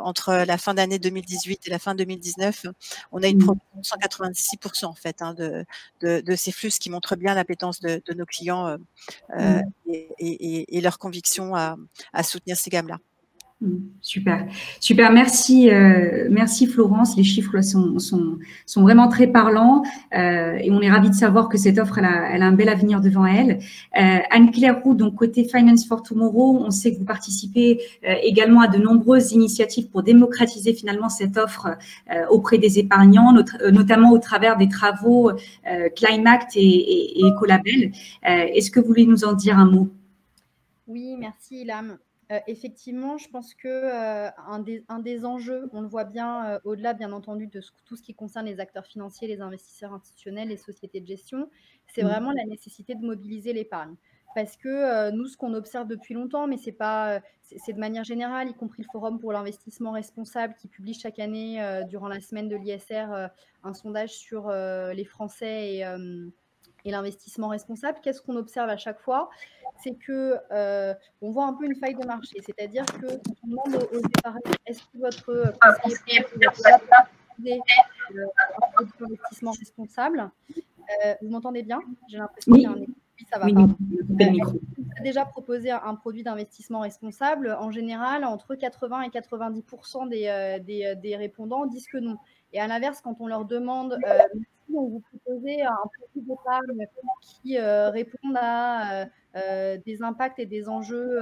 entre la fin d'année 2018 et la fin 2019, on a une progression de 186% en fait de ces flux, ce qui montre bien l'appétence de nos clients et leur conviction à soutenir ces gammes-là. Super, merci Florence. Les chiffres sont vraiment très parlants et on est ravis de savoir que cette offre elle a un bel avenir devant elle. Anne-Claire Roux, donc côté Finance for Tomorrow, on sait que vous participez également à de nombreuses initiatives pour démocratiser finalement cette offre auprès des épargnants, notamment au travers des travaux Climact et Ecolabel. Est-ce que vous voulez nous en dire un mot? Oui, merci Ilham. effectivement, je pense que un des enjeux, on le voit bien au-delà, bien entendu, de tout ce qui concerne les acteurs financiers, les investisseurs institutionnels, les sociétés de gestion, c'est vraiment la nécessité de mobiliser l'épargne. Parce que nous, ce qu'on observe depuis longtemps, mais c'est de manière générale, y compris le Forum pour l'investissement responsable qui publie chaque année durant la semaine de l'ISR un sondage sur les Français et l'investissement responsable. Qu'est-ce qu'on observe à chaque fois? C'est que on voit un peu une faille de marché. C'est-à-dire que quand on demande aux épargnants, est-ce que votre conseiller proposer un produit d'investissement responsable? Vous m'entendez bien? J'ai l'impression qu'il y a un écho. Oui, ça va. On a déjà proposé un produit d'investissement responsable. En général, entre 80 et 90% des répondants disent que non. Et à l'inverse, quand on leur demande si on vous proposez un produit d'épargne qui réponde à des impacts et des enjeux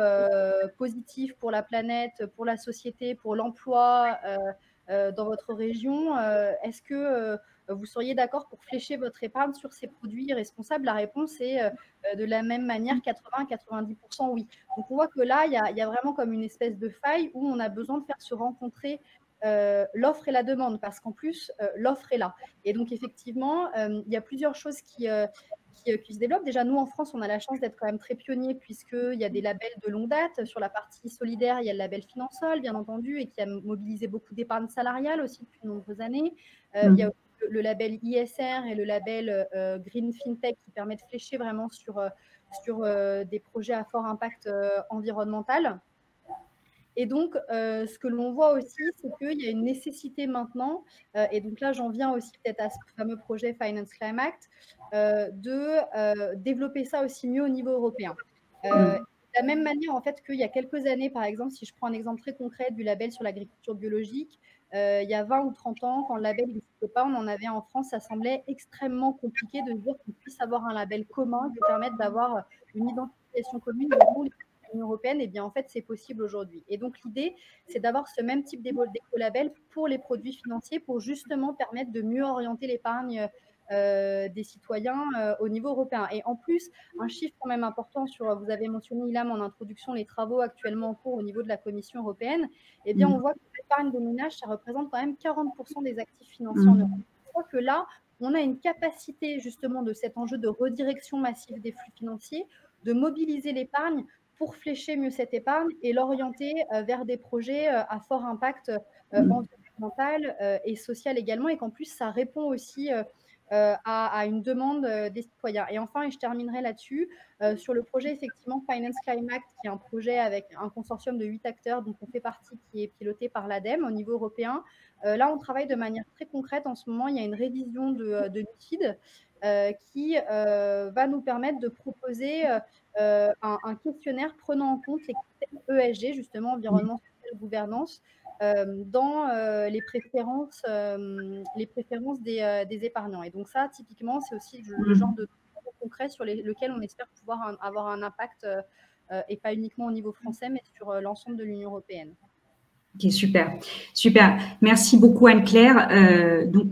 positifs pour la planète, pour la société, pour l'emploi dans votre région, est-ce que vous seriez d'accord pour flécher votre épargne sur ces produits responsables? La réponse est de la même manière 80-90% oui. Donc on voit que là, il y a vraiment comme une espèce de faille où on a besoin de faire se rencontrer l'offre et la demande, parce qu'en plus, l'offre est là. Et donc effectivement, il y a plusieurs choses qui se développent. Déjà, nous, en France, on a la chance d'être quand même très pionniers, puisqu'il y a des labels de longue date. Sur la partie solidaire, il y a le label Finansol, bien entendu, et qui a mobilisé beaucoup d'épargne salariale aussi depuis de nombreuses années. Il y a le label ISR et le label Green FinTech qui permet de flécher vraiment sur des projets à fort impact environnemental. Et donc, ce que l'on voit aussi, c'est qu'il y a une nécessité maintenant, et donc là, j'en viens aussi peut-être à ce fameux projet Finance Climate, de développer ça aussi mieux au niveau européen. De la même manière, en fait, qu'il y a quelques années, par exemple, si je prends un exemple très concret du label sur l'agriculture biologique, il y a 20 ou 30 ans, quand le label n'existait pas, on en avait en France, ça semblait extrêmement compliqué de dire qu'on puisse avoir un label commun qui permette d'avoir une identification commune de tous les l'Union européenne. Et bien en fait, c'est possible aujourd'hui. Et donc, l'idée, c'est d'avoir ce même type d'écolabel pour les produits financiers pour justement permettre de mieux orienter l'épargne des citoyens au niveau européen. Et en plus, un chiffre quand même important vous avez mentionné, Ilham, en introduction, les travaux actuellement en cours au niveau de la Commission européenne. Eh bien, on voit que l'épargne des ménages, ça représente quand même 40% des actifs financiers en Europe. On voit que là, on a une capacité justement de cet enjeu de redirection massive des flux financiers, de mobiliser l'épargne pour flécher mieux cette épargne et l'orienter vers des projets à fort impact environnemental et social également, et qu'en plus, ça répond aussi à une demande des citoyens. Et enfin, et je terminerai là-dessus, sur le projet effectivement Finance Climate, qui est un projet avec un consortium de 8 acteurs dont on fait partie, qui est piloté par l'ADEME au niveau européen. Là, on travaille de manière très concrète. En ce moment, il y a une révision de MiFID qui va nous permettre de proposer un questionnaire prenant en compte les critères ESG, justement, environnement, social, gouvernance, dans les préférences des épargnants. Et donc ça, typiquement, c'est aussi le genre de concret sur lequel on espère pouvoir avoir un impact, et pas uniquement au niveau français, mais sur l'ensemble de l'Union européenne. Ok, super, super. Merci beaucoup Anne-Claire. Donc,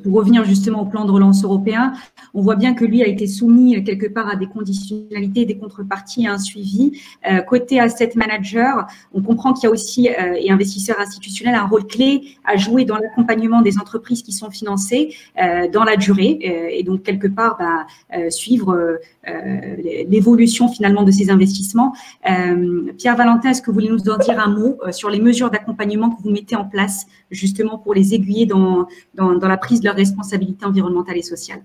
pour revenir justement au plan de relance européen, on voit bien que lui a été soumis quelque part à des conditionnalités, des contreparties, à un suivi. Côté asset manager, on comprend qu'il y a aussi, et investisseurs institutionnels, un rôle clé à jouer dans l'accompagnement des entreprises qui sont financées dans la durée, et donc quelque part suivre l'évolution finalement de ces investissements. Pierre Valentin, est-ce que vous voulez nous en dire un mot sur les mesures d'accompagnement que vous mettez en place justement pour les aiguiller dans la prise de leur responsabilité environnementale et sociale?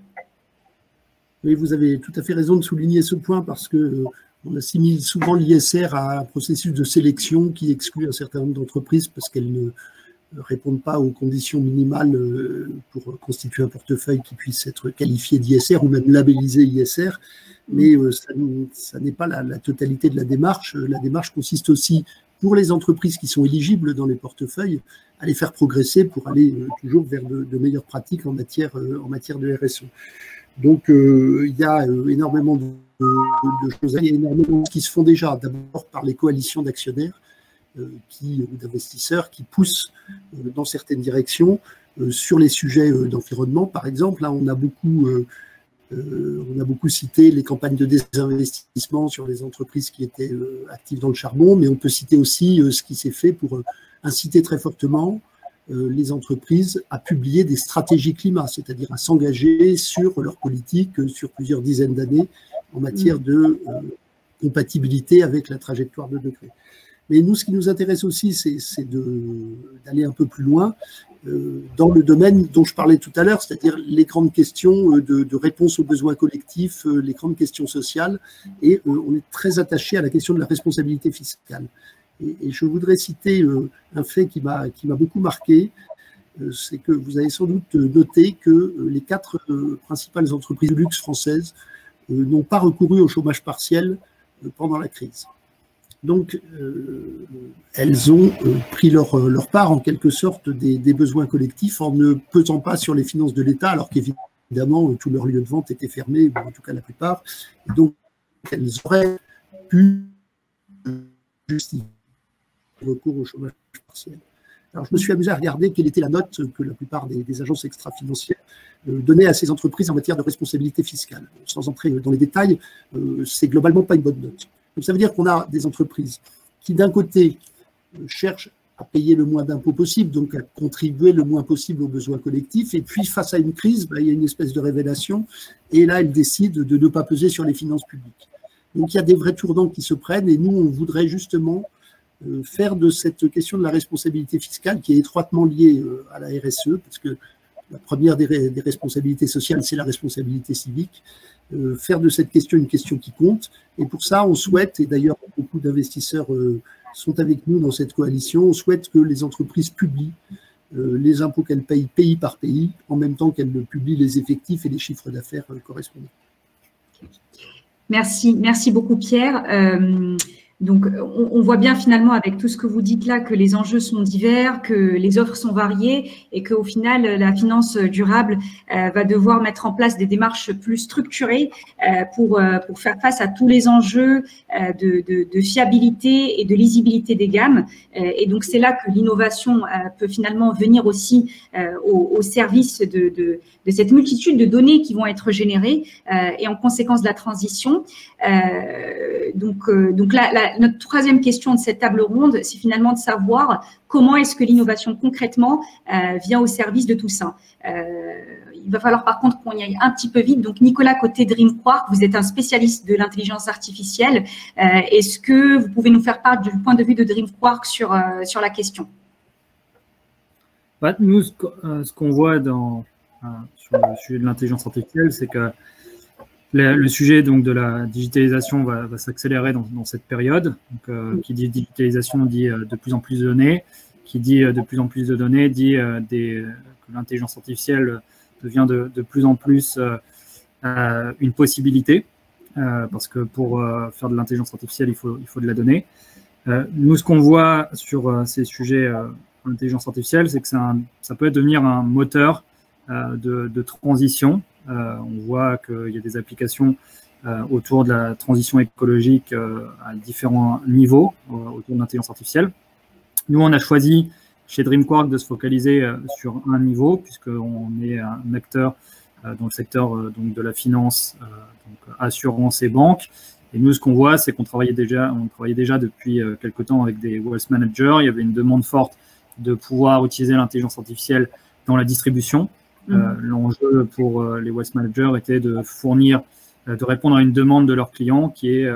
Oui, vous avez tout à fait raison de souligner ce point, parce que on assimile souvent l'ISR à un processus de sélection qui exclut un certain nombre d'entreprises parce qu'elles ne répondent pas aux conditions minimales pour constituer un portefeuille qui puisse être qualifié d'ISR ou même labellisé ISR. Mais ça n'est pas la totalité de la démarche. La démarche consiste aussi, pour les entreprises qui sont éligibles dans les portefeuilles, à les faire progresser pour aller toujours vers de meilleures pratiques en matière de RSE. Donc, il y a énormément de choses, il y a énormément de choses qui se font déjà, d'abord par les coalitions d'actionnaires ou d'investisseurs qui poussent dans certaines directions sur les sujets d'environnement. Par exemple, là, on a beaucoup On a beaucoup cité les campagnes de désinvestissement sur les entreprises qui étaient actives dans le charbon, mais on peut citer aussi ce qui s'est fait pour inciter très fortement les entreprises à publier des stratégies climat, c'est-à-dire à s'engager sur leur politique sur plusieurs dizaines d'années en matière de compatibilité avec la trajectoire de degrés. Mais nous, ce qui nous intéresse aussi, c'est d'aller un peu plus loin dans le domaine dont je parlais tout à l'heure, c'est-à-dire les grandes questions de réponse aux besoins collectifs, les grandes questions sociales, et on est très attaché à la question de la responsabilité fiscale. Et je voudrais citer un fait qui m'a beaucoup marqué, c'est que vous avez sans doute noté que les 4 principales entreprises de luxe françaises n'ont pas recouru au chômage partiel pendant la crise. Donc, elles ont pris leur part, en quelque sorte, des besoins collectifs en ne pesant pas sur les finances de l'État, alors qu'évidemment, tous leurs lieux de vente étaient fermés, bon, en tout cas la plupart. Et donc, elles auraient pu justifier le recours au chômage partiel. Alors, je me suis amusé à regarder quelle était la note que la plupart des agences extra-financières donnaient à ces entreprises en matière de responsabilité fiscale. Sans entrer dans les détails, c'est globalement pas une bonne note. Donc, ça veut dire qu'on a des entreprises qui, d'un côté, cherchent à payer le moins d'impôts possible, donc à contribuer le moins possible aux besoins collectifs, et puis, face à une crise, il y a une espèce de révélation, et là, elles décident de ne pas peser sur les finances publiques. Donc, il y a des vrais tournants qui se prennent, et nous, on voudrait justement faire de cette question de la responsabilité fiscale, qui est étroitement liée à la RSE, parce que la première des responsabilités sociales, c'est la responsabilité civique, faire de cette question une question qui compte. Et pour ça, on souhaite, et d'ailleurs beaucoup d'investisseurs sont avec nous dans cette coalition, on souhaite que les entreprises publient les impôts qu'elles payent pays par pays, en même temps qu'elles publient les effectifs et les chiffres d'affaires correspondants. Merci beaucoup Pierre. Donc, on voit bien finalement avec tout ce que vous dites là que les enjeux sont divers, que les offres sont variées et qu'au final, la finance durable va devoir mettre en place des démarches plus structurées pour faire face à tous les enjeux de fiabilité et de lisibilité des gammes. Et donc, c'est là que l'innovation peut finalement venir aussi au service de cette multitude de données qui vont être générées et en conséquence de la transition. Donc là, notre troisième question de cette table ronde, c'est finalement de savoir comment est-ce que l'innovation concrètement vient au service de tout ça. Il va falloir par contre qu'on y aille un petit peu vite. Donc Nicolas, côté DreamQuark, vous êtes un spécialiste de l'intelligence artificielle. Est-ce que vous pouvez nous faire part du point de vue de DreamQuark sur la question? Nous, ce qu'on voit sur le sujet de l'intelligence artificielle, c'est que le sujet donc de la digitalisation va s'accélérer dans cette période. Donc, qui dit digitalisation dit de plus en plus de données. Qui dit de plus en plus de données dit que l'intelligence artificielle devient de plus en plus une possibilité, parce que pour faire de l'intelligence artificielle, il faut de la donnée. Nous, ce qu'on voit sur ces sujets d'intelligence artificielle, c'est que ça peut devenir un moteur de transition. On voit qu'il y a des applications autour de la transition écologique à différents niveaux autour de l'intelligence artificielle. Nous, on a choisi chez DreamQuark de se focaliser sur un niveau, puisqu'on est un acteur dans le secteur donc de la finance, donc assurance et banque. Et nous, ce qu'on voit, c'est qu'on travaillait déjà depuis quelque temps avec des wealth managers. Il y avait une demande forte de pouvoir utiliser l'intelligence artificielle dans la distribution. L'enjeu pour les wealth managers était de répondre à une demande de leurs clients qui est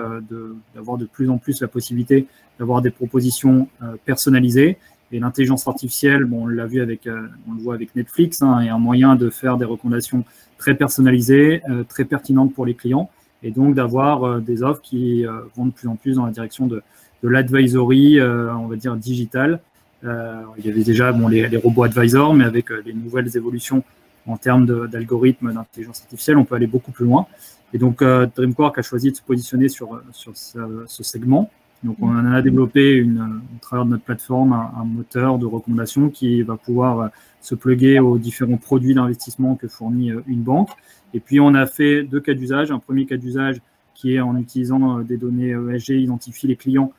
d'avoir de plus en plus la possibilité d'avoir des propositions personnalisées. Et l'intelligence artificielle, bon, on l'a vu on le voit avec Netflix, est un moyen de faire des recommandations très personnalisées, très pertinentes pour les clients, et donc d'avoir des offres qui vont de plus en plus dans la direction de l'advisory, on va dire digital. Il y avait déjà les robots advisors, mais avec les nouvelles évolutions en termes d'algorithmes d'intelligence artificielle, on peut aller beaucoup plus loin. Et donc, DreamQuark a choisi de se positionner sur ce segment. Donc, on en a développé, au travers de notre plateforme, un moteur de recommandation qui va pouvoir se plugger aux différents produits d'investissement que fournit une banque. Et puis, on a fait 2 cas d'usage. Un premier cas d'usage qui est en utilisant des données ESG, identifier les clients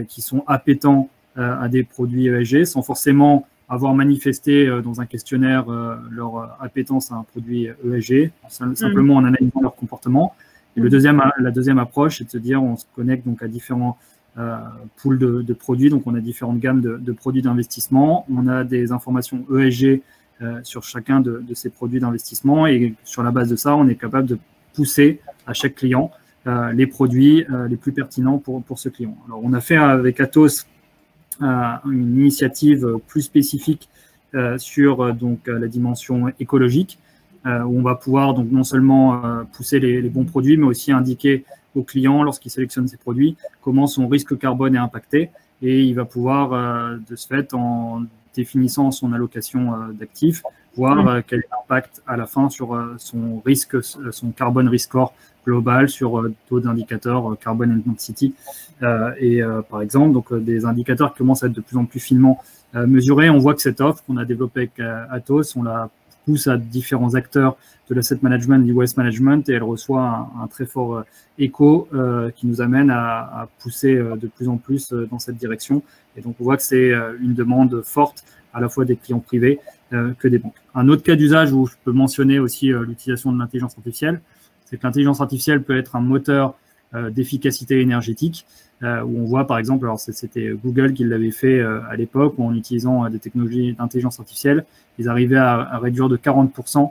qui sont appétents à des produits ESG sans forcément avoir manifesté dans un questionnaire leur appétence à un produit ESG, simplement en analysant leur comportement. Et la deuxième approche, c'est de se dire, on se connecte donc à différents pools de produits, donc on a différentes gammes de produits d'investissement, on a des informations ESG sur chacun de ces produits d'investissement, et sur la base de ça, on est capable de pousser à chaque client les produits les plus pertinents pour ce client. Alors, on a fait avec Atos une initiative plus spécifique sur donc la dimension écologique, où on va pouvoir donc non seulement pousser les bons produits, mais aussi indiquer au client, lorsqu'il sélectionne ses produits, comment son risque carbone est impacté, et il va pouvoir de ce fait, en définissant son allocation d'actifs, voir quel est l'impact à la fin sur son risque, son carbone risk score global, sur d'autres indicateurs, carbon intensity, par exemple, donc des indicateurs qui commencent à être de plus en plus finement mesurés. On voit que cette offre qu'on a développée avec Atos, on la pousse à différents acteurs de l'asset management, du wealth management, et elle reçoit un très fort écho qui nous amène à pousser de plus en plus dans cette direction. Et donc, on voit que c'est une demande forte à la fois des clients privés que des banques. Un autre cas d'usage où je peux mentionner aussi l'utilisation de l'intelligence artificielle, c'est que l'intelligence artificielle peut être un moteur d'efficacité énergétique, où on voit par exemple, alors c'était Google qui l'avait fait à l'époque, où en utilisant des technologies d'intelligence artificielle, ils arrivaient à réduire de 40%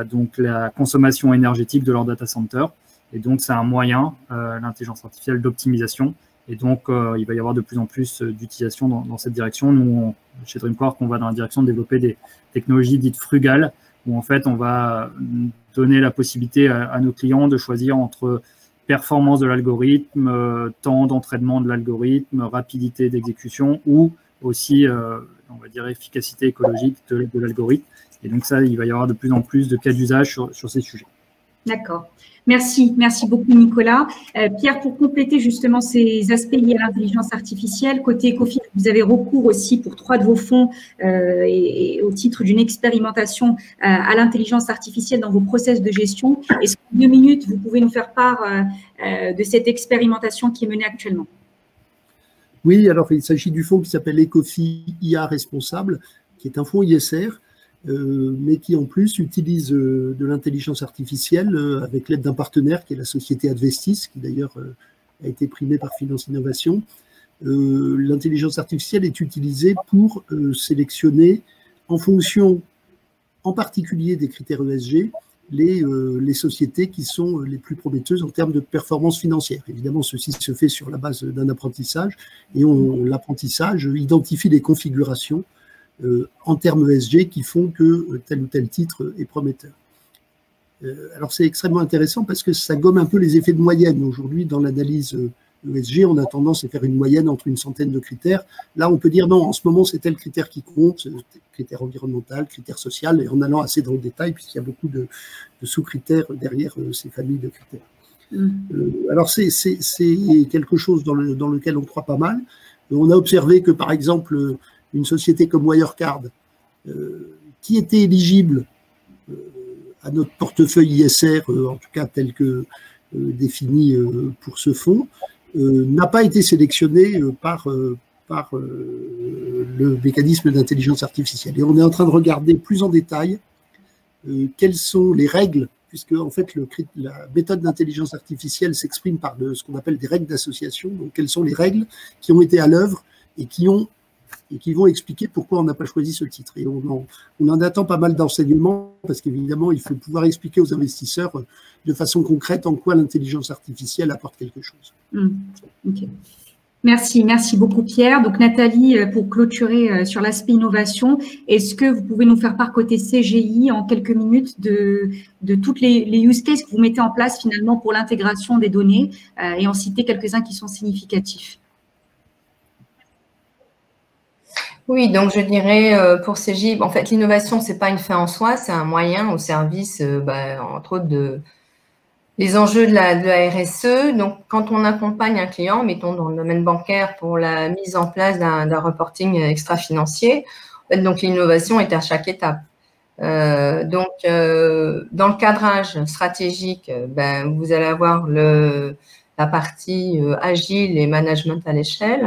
donc la consommation énergétique de leur data center. Et donc, c'est un moyen, l'intelligence artificielle, d'optimisation. Et donc, il va y avoir de plus en plus d'utilisation dans cette direction. Nous, chez DreamQuark, on va dans la direction de développer des technologies dites frugales, où en fait, on va donner la possibilité à nos clients de choisir entre performance de l'algorithme, temps d'entraînement de l'algorithme, rapidité d'exécution, ou aussi, on va dire, efficacité écologique de l'algorithme. Et donc ça, il va y avoir de plus en plus de cas d'usage sur ces sujets. D'accord. Merci beaucoup Nicolas. Pierre, pour compléter justement ces aspects liés à l'intelligence artificielle, côté Ecofin, vous avez recours aussi pour 3 de vos fonds et au titre d'une expérimentation à l'intelligence artificielle dans vos process de gestion. Est-ce qu'en 2 minutes, vous pouvez nous faire part de cette expérimentation qui est menée actuellement? Oui, alors il s'agit du fonds qui s'appelle Ecofin IA Responsable, qui est un fonds ISR, mais qui en plus utilise de l'intelligence artificielle avec l'aide d'un partenaire qui est la société Advestis, qui d'ailleurs a été primée par Finance Innovation. L'intelligence artificielle est utilisée pour sélectionner, en fonction en particulier des critères ESG, les sociétés qui sont les plus prometteuses en termes de performance financière. Évidemment, ceci se fait sur la base d'un apprentissage, et l'apprentissage identifie les configurations en termes ESG qui font que tel ou tel titre est prometteur. Alors c'est extrêmement intéressant parce que ça gomme un peu les effets de moyenne. Aujourd'hui, dans l'analyse ESG, on a tendance à faire une moyenne entre une centaine de critères. Là, on peut dire non, en ce moment, c'est tel critère qui compte, critère environnemental, critère social, et en allant assez dans le détail, puisqu'il y a beaucoup de sous-critères derrière ces familles de critères. Alors c'est quelque chose dans lequel on croit pas mal. On a observé que, par exemple, une société comme Wirecard, qui était éligible à notre portefeuille ISR, en tout cas tel que défini pour ce fonds, n'a pas été sélectionnée par le mécanisme d'intelligence artificielle. Et on est en train de regarder plus en détail quelles sont les règles, puisque en fait la méthode d'intelligence artificielle s'exprime par ce qu'on appelle des règles d'association. Donc quelles sont les règles qui ont été à l'œuvre et qui vont expliquer pourquoi on n'a pas choisi ce titre. Et on en attend pas mal d'enseignements, parce qu'évidemment, il faut pouvoir expliquer aux investisseurs de façon concrète en quoi l'intelligence artificielle apporte quelque chose. Okay. Merci beaucoup Pierre. Donc Nathalie, pour clôturer sur l'aspect innovation, est-ce que vous pouvez nous faire part côté CGI en quelques minutes de toutes les use cases que vous mettez en place finalement pour l'intégration des données et en citer quelques-uns qui sont significatifs? Oui, donc je dirais pour CGI, en fait, l'innovation, ce n'est pas une fin en soi, c'est un moyen au service, entre autres, les enjeux de la RSE. Donc, quand on accompagne un client, mettons dans le domaine bancaire, pour la mise en place d'un reporting extra-financier, en fait, donc l'innovation est à chaque étape. Dans le cadrage stratégique, vous allez avoir la partie agile et management à l'échelle,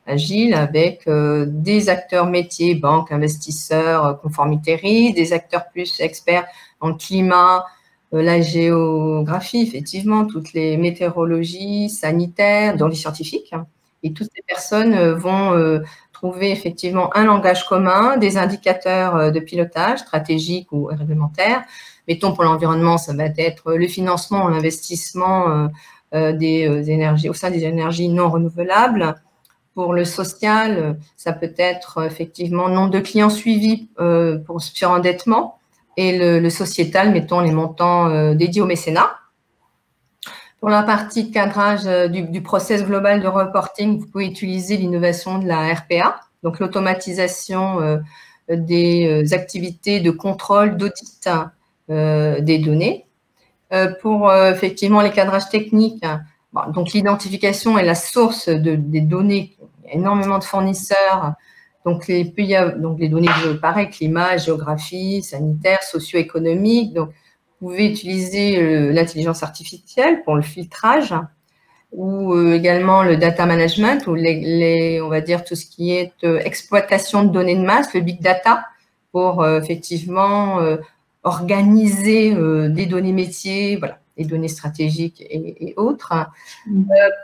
agile avec des acteurs métiers, banques, investisseurs, conformité risque, des acteurs plus experts en climat, la géographie, effectivement, toutes les météorologies, sanitaires, dans les scientifiques. Et toutes ces personnes vont trouver effectivement un langage commun, des indicateurs de pilotage stratégique ou réglementaire. Mettons pour l'environnement, ça va être le financement, l'investissement des énergies, au sein des énergies non renouvelables. Pour le social, ça peut être effectivement nombre de clients suivis pour surendettement. Et le sociétal, mettons les montants dédiés au mécénat. Pour la partie de cadrage du process global de reporting, vous pouvez utiliser l'innovation de la RPA, donc l'automatisation des activités de contrôle, d'audit des données. Pour effectivement les cadrages techniques, donc l'identification est la source des données. Il y a énormément de fournisseurs. Donc, il y a les données pareil, climat, géographie, sanitaire, socio-économique. Donc, vous pouvez utiliser l'intelligence artificielle pour le filtrage ou également le data management ou on va dire tout ce qui est exploitation de données de masse, le big data, pour effectivement organiser des données métiers, voilà, les données stratégiques et autres.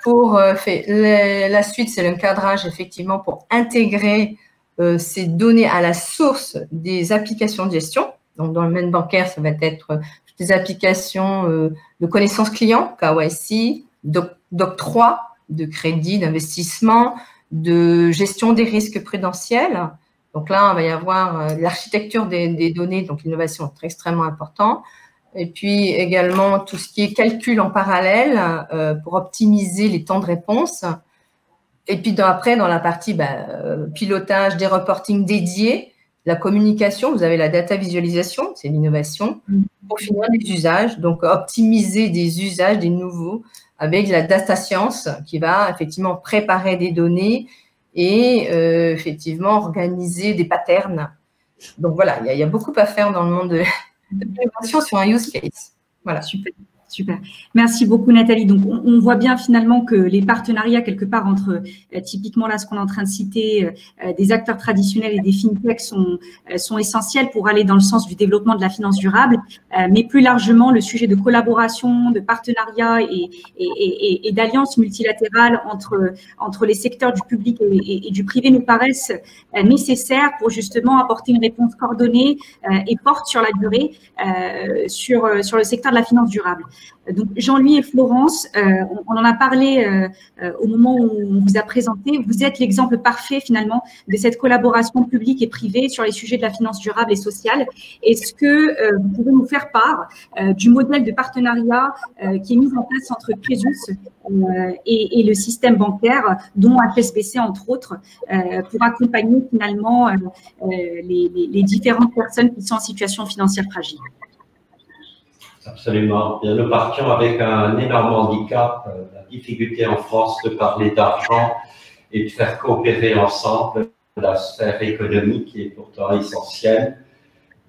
Pour la suite, c'est le cadrage effectivement pour intégrer ces données à la source des applications de gestion. Donc, dans le domaine bancaire, ça va être toutes les applications de connaissance client, KYC, d'octroi, de crédit, d'investissement, de gestion des risques prudentiels. Donc là, il va y avoir l'architecture des données, donc l'innovation est extrêmement importante. Et puis également tout ce qui est calcul en parallèle pour optimiser les temps de réponse. Et puis après, dans la partie pilotage, des reportings dédiés, la communication, vous avez la data visualisation, c'est l'innovation. Pour finir, les usages, donc optimiser des usages, des nouveaux, avec la data science qui va effectivement préparer des données et effectivement organiser des patterns. Donc voilà, il y a beaucoup à faire dans le monde de l'innovation sur un use case. Voilà. Super. Super. Merci beaucoup, Nathalie. Donc, on voit bien finalement que les partenariats, quelque part, entre typiquement là, ce qu'on est en train de citer, des acteurs traditionnels et des fintechs sont essentiels pour aller dans le sens du développement de la finance durable. Mais plus largement, le sujet de collaboration, de partenariat et d'alliances multilatérales entre les secteurs du public et du privé nous paraissent nécessaires pour justement apporter une réponse coordonnée et forte sur la durée sur le secteur de la finance durable. Donc, Jean-Louis et Florence, on en a parlé au moment où on vous a présenté. Vous êtes l'exemple parfait, finalement, de cette collaboration publique et privée sur les sujets de la finance durable et sociale. Est-ce que vous pouvez nous faire part du modèle de partenariat qui est mis en place entre Crésus et le système bancaire, dont HSBC, entre autres, pour accompagner, finalement, les différentes personnes qui sont en situation financière fragile? Absolument. Bien, nous partions avec un énorme handicap, la difficulté en France de parler d'argent et de faire coopérer ensemble la sphère économique qui est pourtant essentielle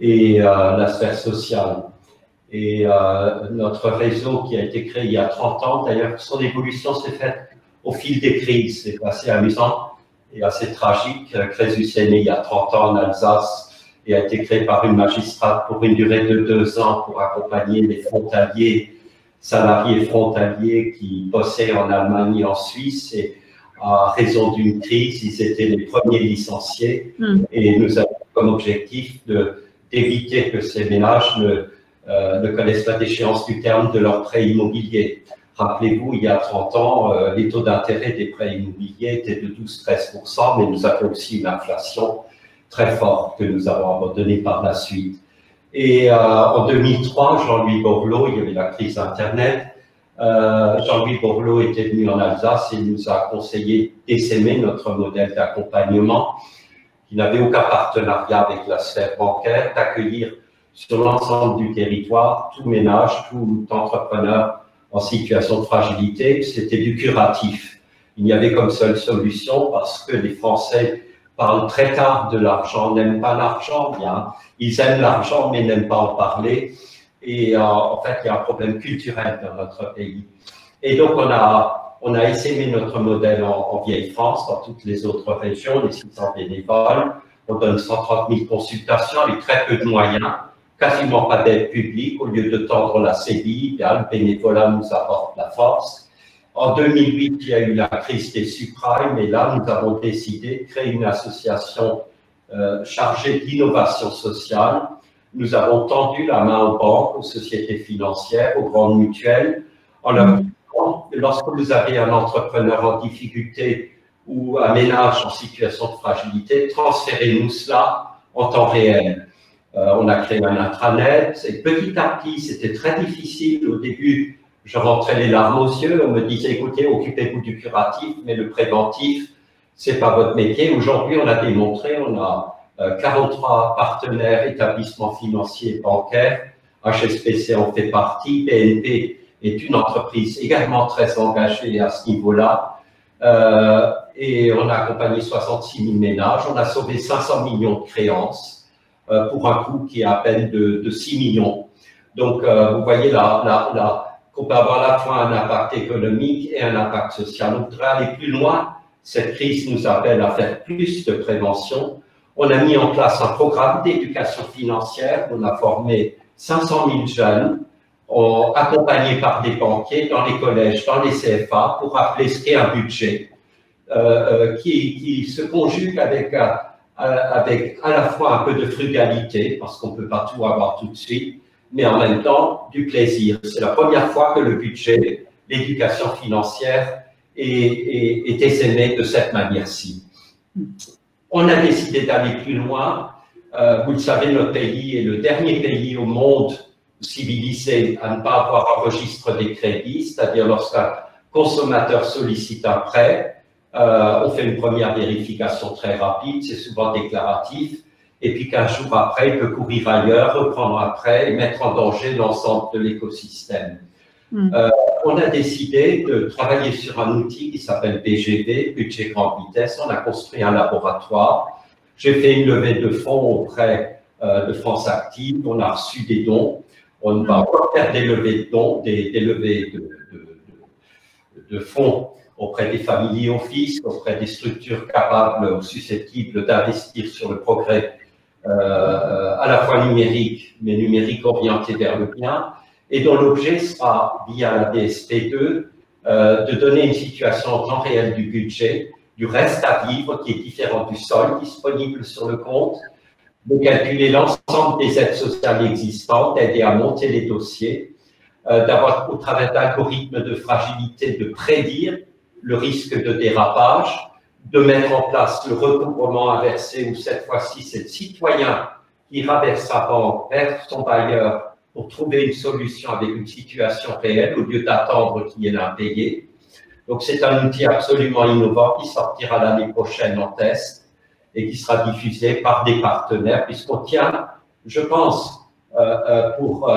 et la sphère sociale. Et notre réseau qui a été créé il y a 30 ans, d'ailleurs, son évolution s'est faite au fil des crises. C'est assez amusant et assez tragique. Crésus est né il y a 30 ans en Alsace et a été créé par une magistrate pour une durée de 2 ans pour accompagner les frontaliers, salariés frontaliers qui bossaient en Allemagne et en Suisse. Et à raison d'une crise, ils étaient les premiers licenciés et nous avons comme objectif d'éviter que ces ménages ne connaissent pas d'échéance du terme de leur prêt immobilier. Rappelez-vous, il y a 30 ans, les taux d'intérêt des prêts immobiliers étaient de 12-13%, mais nous avons aussi une inflation très forte que nous avons abandonnée par la suite. Et en 2003, Jean-Louis Borloo, il y avait la crise Internet, Jean-Louis Borloo était venu en Alsace et nous a conseillé d'essaimer notre modèle d'accompagnement qui n'avait aucun partenariat avec la sphère bancaire, d'accueillir sur l'ensemble du territoire tout ménage, tout entrepreneur en situation de fragilité. C'était du curatif. Il n'y avait comme seule solution parce que les Français parlent très tard de l'argent, n'aiment pas l'argent, bien. Ils aiment l'argent mais n'aiment pas en parler. Et en fait, il y a un problème culturel dans notre pays. Et donc, on a on a essaimé notre modèle en Vieille-France, dans toutes les autres régions, les 600 bénévoles. On donne 130 000 consultations avec très peu de moyens, quasiment pas d'aide publique. Au lieu de tendre la séville, le bénévolat nous apporte la force. En 2008, il y a eu la crise des subprimes et là, nous avons décidé de créer une association chargée d'innovation sociale. Nous avons tendu la main aux banques, aux sociétés financières, aux grandes mutuelles, en leur disant que lorsque vous avez un entrepreneur en difficulté ou un ménage en situation de fragilité, transférez-nous cela en temps réel. On a créé un intranet et petit à petit, c'était très difficile. Au début, je rentrais les larmes aux yeux. On me disait, écoutez, occupez-vous du curatif, mais le préventif, c'est pas votre métier. Aujourd'hui, on a démontré, on a 43 partenaires, établissements financiers et bancaires. HSBC en fait partie. BNP est une entreprise également très engagée à ce niveau-là. Et on a accompagné 66 000 ménages. On a sauvé 500 millions de créances pour un coût qui est à peine de 6 millions. Donc, vous voyez qu'on peut avoir à la fois un impact économique et un impact social. On voudrait aller plus loin. Cette crise nous appelle à faire plus de prévention. On a mis en place un programme d'éducation financière. On a formé 500 000 jeunes, accompagnés par des banquiers dans les collèges, dans les CFA, pour rappeler ce qu'est un budget, qui se conjugue avec à la fois un peu de frugalité, parce qu'on ne peut pas tout avoir tout de suite, mais en même temps du plaisir. C'est la première fois que le budget, l'éducation financière est essaimé de cette manière-ci. On a décidé d'aller plus loin. Vous le savez, notre pays est le dernier pays au monde civilisé à ne pas avoir un registre des crédits, c'est-à-dire lorsqu'un consommateur sollicite un prêt, on fait une première vérification très rapide, c'est souvent déclaratif, et puis 15 jours après, il peut courir ailleurs, reprendre un prêt et mettre en danger l'ensemble de l'écosystème. On a décidé de travailler sur un outil qui s'appelle BGV, Budget Grande Vitesse. On a construit un laboratoire. J'ai fait une levée de fonds auprès de France Active. On a reçu des dons. On va encore faire des levées de dons, des levées de fonds auprès des family office, auprès des structures capables ou susceptibles d'investir sur le progrès à la fois numérique, mais numérique orienté vers le bien. Et dont l'objet sera, via la DSP2, de donner une situation en temps réel du budget, du reste à vivre qui est différent du solde disponible sur le compte, de calculer l'ensemble des aides sociales existantes, d'aider à monter les dossiers, d'avoir au travers d'algorithmes de fragilité, de prédire le risque de dérapage, de mettre en place le recouvrement inversé où cette fois-ci c'est le citoyen qui raverse sa banque vers son bailleur pour trouver une solution avec une situation réelle au lieu d'attendre qu'il y ait l'impayé. Donc, c'est un outil absolument innovant qui sortira l'année prochaine en test et qui sera diffusé par des partenaires, puisqu'on tient, je pense, pour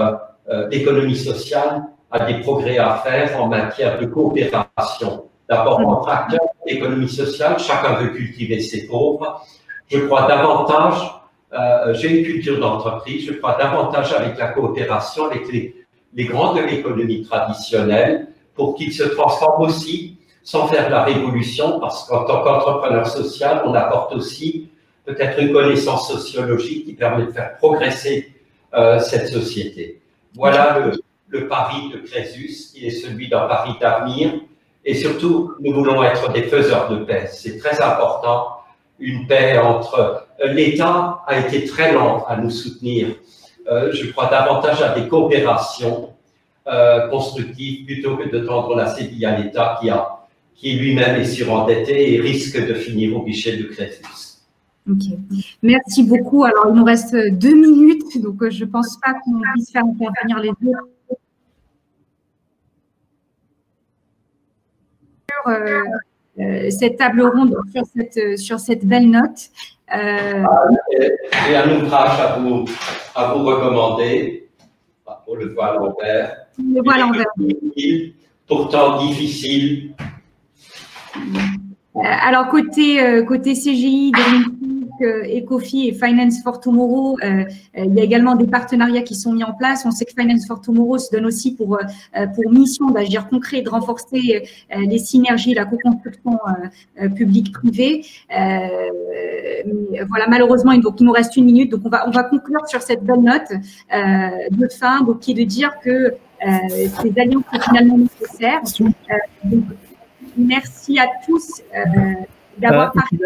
l'économie sociale, à des progrès à faire en matière de coopération. D'abord, entre acteurs de l'économie sociale, chacun veut cultiver ses pauvres. Je crois davantage j'ai une culture d'entreprise, je crois davantage avec la coopération avec les grands de l'économie traditionnelle pour qu'ils se transforment aussi sans faire de la révolution, parce qu'en tant qu'entrepreneur social, on apporte aussi peut-être une connaissance sociologique qui permet de faire progresser cette société. Voilà le pari de Crésus, qui est celui d'un pari d'avenir, et surtout, nous voulons être des faiseurs de paix. C'est très important, une paix entre... L'État a été très lent à nous soutenir. Je crois davantage à des coopérations constructives plutôt que de tendre la séville à l'État qui lui-même est surendetté et risque de finir au guichet de Crésus. Ok, merci beaucoup. Alors, il nous reste 2 minutes, donc je ne pense pas qu'on puisse faire intervenir les deux. Cette table ronde sur cette belle note. J'ai un ouvrage à vous recommander, pour le voile envers. Le voile envers. Pourtant difficile. Alors, côté CGI, Ecofi et Finance for Tomorrow, il y a également des partenariats qui sont mis en place. On sait que Finance for Tomorrow se donne aussi pour mission d'agir concret et de renforcer les synergies, la co-construction publique-privée. Voilà, malheureusement, il nous reste 1 minute, donc on va conclure sur cette belle note de fin, donc qui est de dire que ces alliances sont finalement nécessaires. Donc, merci à tous d'avoir participé.